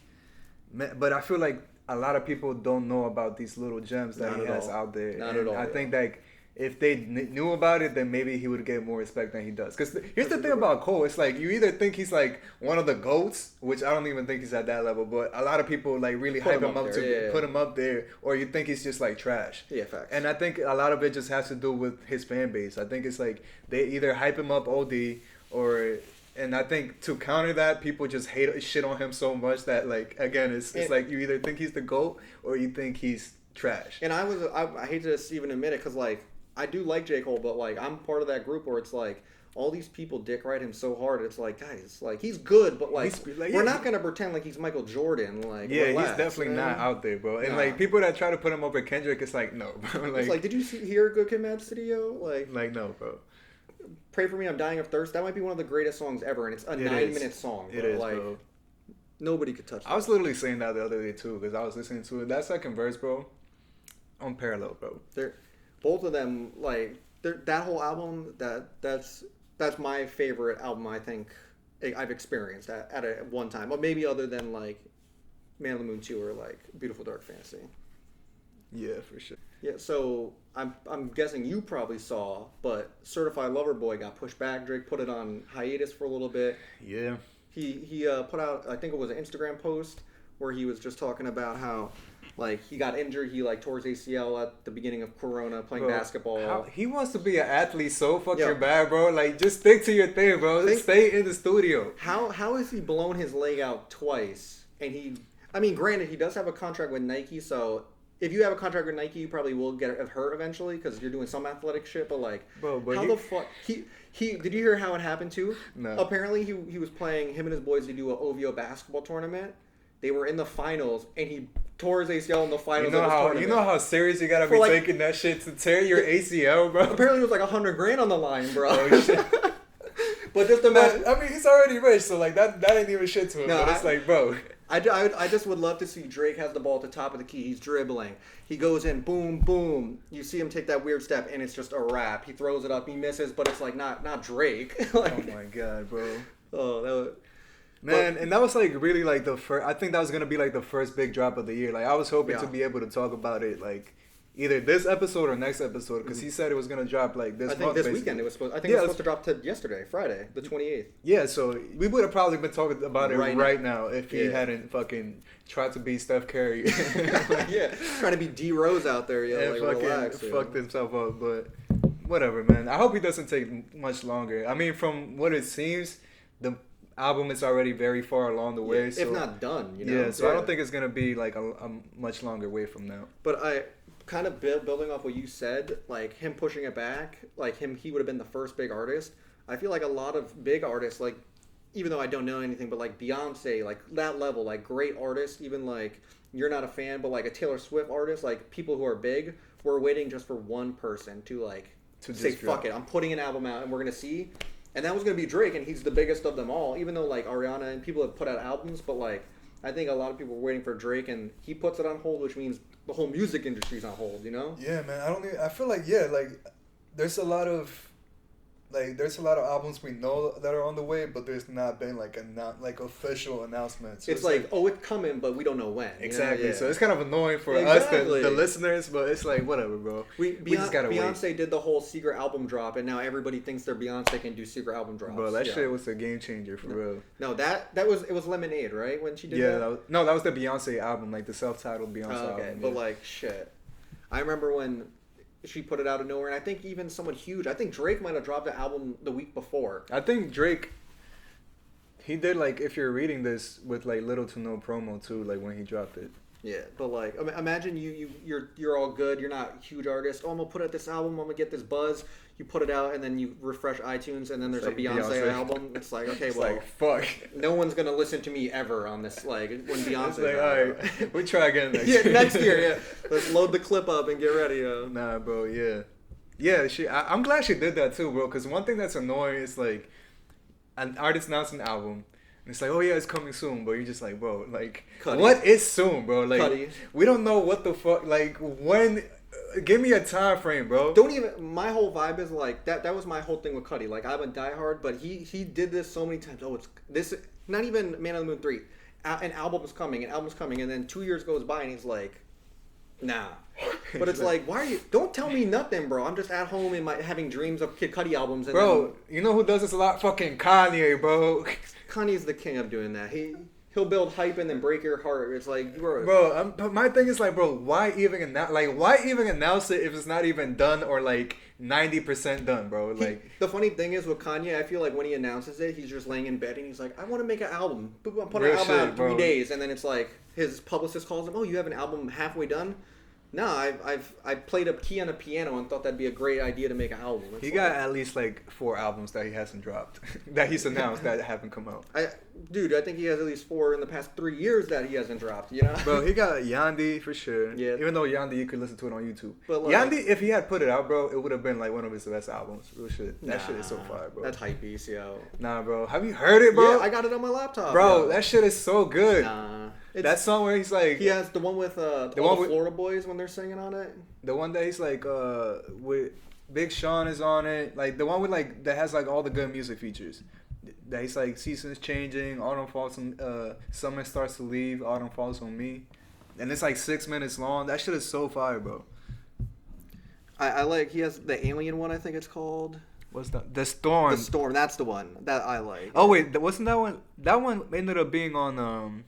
but I feel like a lot of people don't know about these little gems that he has out there. Not at all. I think like if they knew about it, then maybe he would get more respect than he does. Because here's the thing about Cole: it's like you either think he's like one of the goats, which I don't even think he's at that level, but a lot of people like really hype him up to put him up there, or you think he's just like trash. Yeah, facts. And I think a lot of it just has to do with his fan base. I think it's like they either hype him up OD or. And I think to counter that, people just hate shit on him so much that like again, it's like you either think he's the GOAT or you think he's trash. And I hate to even admit it because like I do like J. Cole, but like I'm part of that group where it's like all these people dick ride him so hard. It's like guys, like he's good, but like we're not gonna pretend like he's Michael Jordan. Like relax, he's definitely not out there, bro. And nah. like people that try to put him over Kendrick, it's like no, bro. Like, it's like did you hear Good Kid, Mad City, yo? Like no, bro. Pray for Me, I'm Dying of Thirst. That might be one of the greatest songs ever, and it's a 9-minute song. It is, like, bro. Nobody could touch that. I was literally saying that the other day too, because I was listening to it. That second verse, bro, unparalleled, bro. Both of them, like that whole album. That's my favorite album. I think I've experienced at one time, but maybe other than like Man on the Moon 2 or like Beautiful Dark Fantasy. Yeah, for sure. Yeah, so I'm guessing you probably saw, but Certified Lover Boy got pushed back. Drake put it on hiatus for a little bit. Yeah. He put out, I think it was an Instagram post where he was just talking about how like he got injured. He like tore his ACL at the beginning of Corona playing basketball. He wants to be an athlete so fucking bad, bro. Like just stick to your thing, bro. Stay in the studio. How has he blown his leg out twice? And granted, he does have a contract with Nike, so. If you have a contract with Nike, you probably will get hurt eventually because you're doing some athletic shit. But like, the fuck he did you hear how it happened too? No. Apparently, he was playing him and his boys. They do a OVO basketball tournament. They were in the finals, and he tore his ACL in the finals. You know how serious you gotta be taking that shit to tear your ACL, bro. Apparently, it was like $100,000 on the line, bro. Oh, shit. But just imagine. I mean, he's already rich, so like that ain't even shit to him. No, but it's like, bro. I just would love to see Drake has the ball at the top of the key. He's dribbling. He goes in, boom, boom. You see him take that weird step, and it's just a wrap. He throws it up, he misses, but it's like not Drake. Like, oh my god, bro. Oh, that was. Man, and that was like really like the first. I think that was gonna be like the first big drop of the year. Like I was hoping to be able to talk about it like either this episode or next episode because he said it was gonna drop like this. I think this weekend it was supposed. I think it was supposed to drop yesterday, Friday, the 28th. Yeah, so we would have probably been talking about it right now if he hadn't fucking tried to be Steph Curry. Yeah, trying to be D Rose out there, like relax, fucked himself up. But whatever, man. I hope he doesn't take much longer. I mean, from what it seems, the album is already very far along the way, if not done. So I don't think it's gonna be like a much longer way from now. But I. Kind of building off what you said, like him pushing it back, like he would have been the first big artist. I feel like a lot of big artists, like even though I don't know anything, but like Beyonce, like that level, like great artists, even like you're not a fan, but like a Taylor Swift artist, like people who are big, we're waiting just for one person to say fuck it, I'm putting an album out and we're gonna see. And that was gonna be Drake, and he's the biggest of them all. Even though like Ariana and people have put out albums, but like I think a lot of people were waiting for Drake, and he puts it on hold, which means the whole music industry's on hold, you know? Yeah, man. I feel like there's a lot of albums we know that are on the way, but there's not been like official announcements. So it's like, it's coming, but we don't know when. Exactly. Yeah. So it's kind of annoying for us, the listeners, but it's like whatever, bro. We just gotta Beyonce wait. Did the whole secret album drop, and now everybody thinks their Beyonce can do secret album drops. Bro, that shit was a game changer for real. No, it was Lemonade, right? When she did that. That was the Beyonce album, like the self-titled Beyonce album. Okay, but like shit, I remember when she put it out of nowhere, and I think even someone huge. I think Drake might have dropped the album the week before. I think Drake, he did like if you're reading this with like little to no promo too, like when he dropped it. Yeah, but like, imagine you're all good. You're not a huge artist. Oh, I'm gonna put out this album. I'm gonna get this buzz. You put it out, and then you refresh iTunes, and then there's It's a like Beyonce, Beyonce. album. It's like, okay, It's well, like, fuck. no one's gonna listen to me ever on this. Like when Beyonce's It's like, out. alright, we'll try again next Yeah, year. next year. Yeah, let's load the clip up and get ready. Nah, bro, yeah. Yeah, I'm glad she did that too, bro, because one thing that's annoying is like an artist announcing an album, and it's like, oh yeah, it's coming soon, but you're just like, bro, like, Cudi. what is soon, bro? Like, Cudi. we don't know what the fuck, like, when, give me a time frame, bro. Don't even. My whole vibe is like that. That was my whole thing with Cudi. Like I'm a diehard, but he did this so many times. Oh, it's this. Not even Man on the Moon 3. An album's coming. An album's coming, and then 2 years goes by, and he's like, nah. But it's like, why are you? Don't tell me nothing, bro. I'm just at home in my having dreams of Kid Cudi albums. And Bro, you know who does this a lot? Fucking Kanye, bro. Kanye's the king of doing that. He'll build hype and then break your heart. It's like, Bro, but my thing is like, bro, why even announce it if it's not even done or like 90% done, bro? Like, the funny thing is with Kanye, I feel like when he announces it, he's just laying in bed and he's like, I want to make an album. Boop, I'm putting an Real album out shit, in 3 bro. days, and then it's like his publicist calls him, oh, you have an album halfway done? No, I played a key on a piano and thought that'd be a great idea to make an album. It's he got at least like 4 albums that he hasn't dropped, that he's announced that haven't come out. I think he has at least 4 in the past 3 years that he hasn't dropped. You know, Bro, he got Yandi for sure. Yeah. Even though Yandi, you could listen to it on YouTube. But like, Yandi, if he had put it out, bro, it would have been like one of his best albums. Real shit. That shit is so nah, fire, bro. That's hype beast, yo. Nah, bro. Have you heard it, bro? Yeah, I got it on my laptop. Bro, yo. that shit is so good. Nah. That song where he's like, He has the one with all one the with- Florida boys when they're singing on it. the one that he's like, with Big Sean is on it. Like the one with like that has like all the good music features. That he's like, seasons changing, autumn falls on, summer starts to leave, autumn falls on me, and it's like 6 minutes long. That shit is so fire, bro. I like. He has the alien one. I think it's called What's that? The Storm. The Storm. That's the one that I like. Oh wait, wasn't that one? That one ended up being on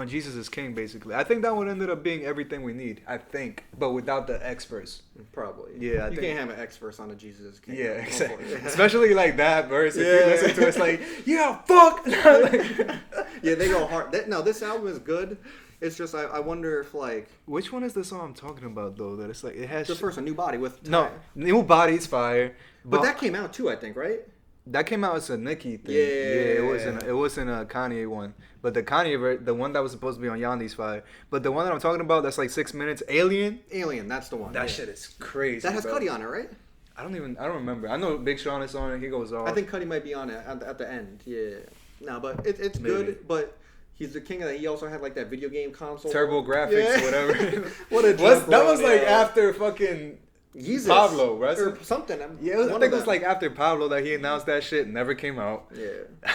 Jesus is King, basically. I think that one ended up being Everything We Need. I think, but without the X verse. Probably. Yeah, I you think- can't have an X verse on a Jesus King. Yeah, Go for exactly. it. Especially like that verse. If Yeah. you listen to it, it's like, yeah, fuck. Like- Yeah, they go hard. No, this album is good. It's just I wonder if like Which one is the song I'm talking about though? That it's like it has the first one, New Body with no New Body's fire, but that came out too, I think, right? that came out as a Nicki thing. Yeah. It wasn't a Kanye one, but the Kanye the one that was supposed to be on Yandi's fire. But the one that I'm talking about that's like 6 minutes, Alien. Alien, that's the one. That yeah. shit is crazy. That has bro. Cudi on it, right? I don't remember. I know Big Sean is on it. He goes off. I think Cudi might be on it at the end. Yeah. No, but it's Maybe. good. But he's the king of that. He also had like that video game console. Turbo Graphics, Yeah. whatever. What a that jump, bro, was like yeah. after fucking Yeezus. Pablo, right? Or something. Yeah, I think it was like after Pablo that he announced that shit. Never came out. Yeah.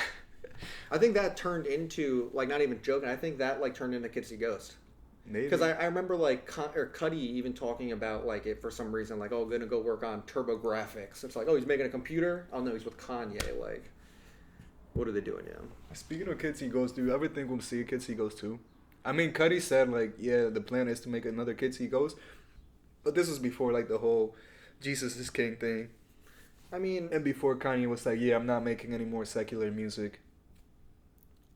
I think that turned into like not even joking. I think that like turned into Kid Cudi Ghost. Maybe. Because I remember like Cudi even talking about like it for some reason like oh gonna go work on Turbo Graphics. It's like oh he's making a computer. Oh no he's with Kanye. Like what are they doing now? Speaking of Kid Cudi Ghost, do you ever think we'll see a Kid Cudi Ghost 2? I mean, Cudi said like, yeah, the plan is to make another Kid Cudi Ghost, but this was before like the whole Jesus is King thing, I mean and before Kanye was like, yeah, I'm not making any more secular music.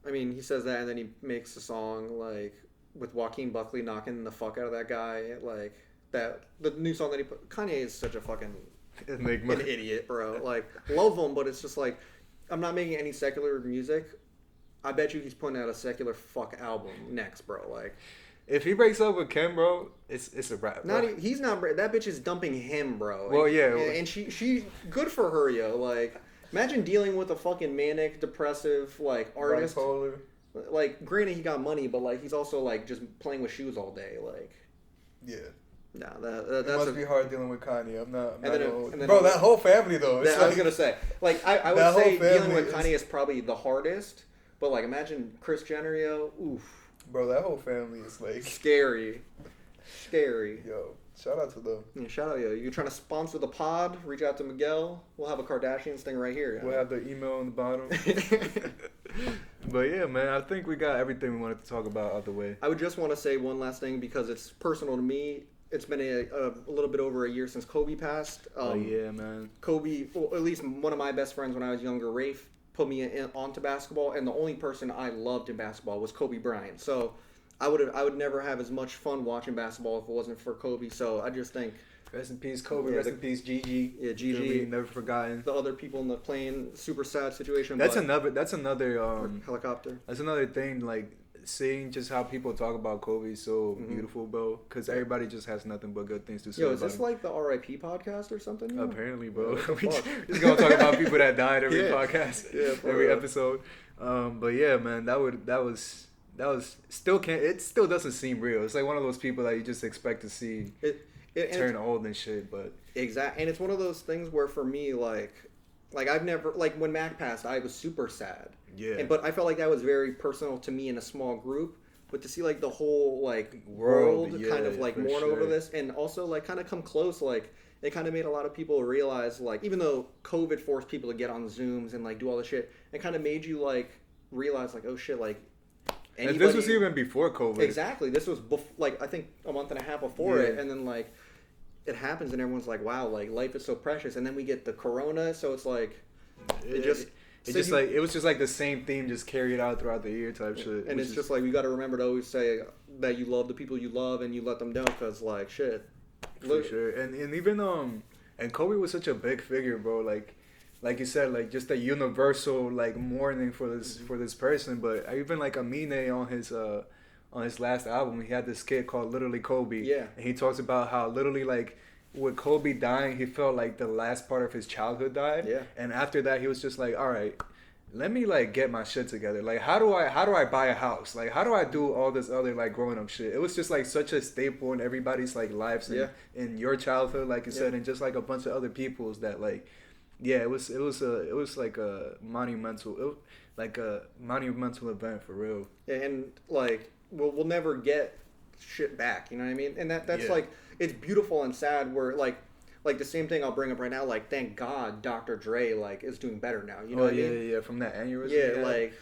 he says that and then he makes a song like with Joaquin Buckley knocking the fuck out of that guy like that the new song that he put. Kanye is such a fucking Enigma. an idiot, bro. Like love him, but it's just like I'm not making any secular music. I bet you he's putting out a secular fuck album next, bro. Like If he breaks up with Kim, bro, it's a wrap. Bro. he's not that bitch is dumping him, bro. Well, yeah. and she good for her, yo. Like imagine dealing with a fucking manic, depressive like artist. Bipolar. Like granted he got money, but like he's also like just playing with shoes all day. Like Yeah. no, It that's must be hard dealing with Kanye. I'm not. And then bro, that whole family though. It's I was gonna say, like, I would That whole say dealing family with Kanye is probably the hardest, but like, imagine Kris Jenner, yo, oof, bro, that whole family is like scary. Yo, shout out to them. Yeah, shout out, yo. You're trying to sponsor the pod? Reach out to Miguel. We'll have a Kardashians thing right here. We'll have the email on the bottom. But yeah, man, I think we got everything we wanted to talk about out the way. I would just want to say one last thing because it's personal to me. It's been a little bit over a year since Kobe passed. Oh yeah, man. Kobe, well, at least one of my best friends when I was younger, Rafe, put me onto basketball, and the only person I loved in basketball was Kobe Bryant. So I would never have as much fun watching basketball if it wasn't for Kobe. So I just think Rest in peace, Kobe. Rest in peace, Gigi. Yeah, Gigi. Never forgotten. The other people in the plane, super sad situation. That's another helicopter. That's another thing. Like seeing just how people talk about Kobe is so beautiful, bro. Because everybody just has nothing but good things to say. Yo, is this like the RIP podcast or something? Yo? Apparently, bro. Yeah, We just gonna talk about people that died every podcast, every real. episode. But yeah, man, that was still can't. It still doesn't seem real. It's like one of those people that you just expect to see turn old and shit. But exactly, and it's one of those things where for me, like I've never like when Mac passed, I was super sad. Yeah. But I felt like that was very personal to me in a small group. But to see like the whole like world kind of like mourn over this, and also like kind of come close, like it kind of made a lot of people realize like even though COVID forced people to get on Zooms and like do all this shit, it kind of made you like realize like oh shit like. And this was even before COVID. Exactly. This was like I think a month and a half before it, and then like it happens and everyone's like wow like life is so precious, and then we get the corona, so it's like it was just like the same theme just carried out throughout the year type shit. And it's just like you got to remember to always say that you love the people you love and you let them know because like shit. For sure. And even and Kobe was such a big figure, bro. Like you said, like just a universal like mourning for this person. But even like Amine on his last album, he had this skit called Literally Kobe. Yeah. And he talks about how literally like with Kobe dying, he felt like the last part of his childhood died. Yeah. And after that, he was just like, all right, let me like get my shit together. Like how do I buy a house? Like how do I do all this other like growing up shit? It was just like such a staple in everybody's like lives in your childhood, like you said, and just like a bunch of other people's that like. Yeah, it was like a monumental event for real. And like we'll never get shit back, you know what I mean? And that's like it's beautiful and sad where like the same thing I'll bring up right now, like thank God Dr. Dre like is doing better now, you know what I mean? Yeah, from that aneurysm. Yeah, like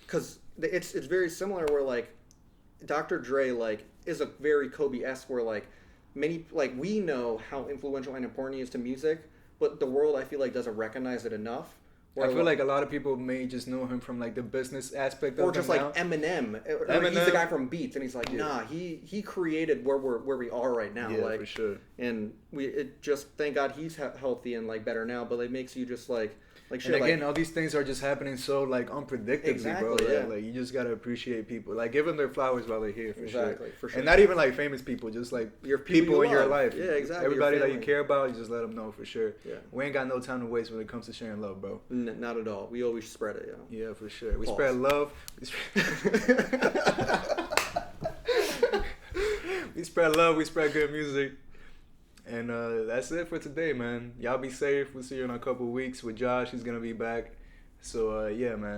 cuz it's very similar where like Dr. Dre like is a very Kobe-esque where like many like we know how influential and important he is to music. But the world, I feel like, doesn't recognize it enough. I feel like a lot of people may just know him from like the business aspect of it. Or just like Eminem. He's the guy from Beats, and he's like, nah, he created where we are right now. Yeah, like, for sure. And thank God he's healthy and like better now. But it makes you just like shit. And again, like, all these things are just happening so like unpredictably, bro. Yeah. Like you just gotta appreciate people. Like give them their flowers while they're here, for sure. For sure. And not even like famous people, just like your people in your life. Yeah, exactly. Everybody that you care about, you just let them know for sure. Yeah. We ain't got no time to waste when it comes to sharing love, bro. Not at all. We always spread it, Yeah, for sure. We spread love. We spread love. We spread good music. And that's it for today, man. Y'all be safe. We'll see you in a couple weeks with Josh. He's going to be back. So, yeah, man.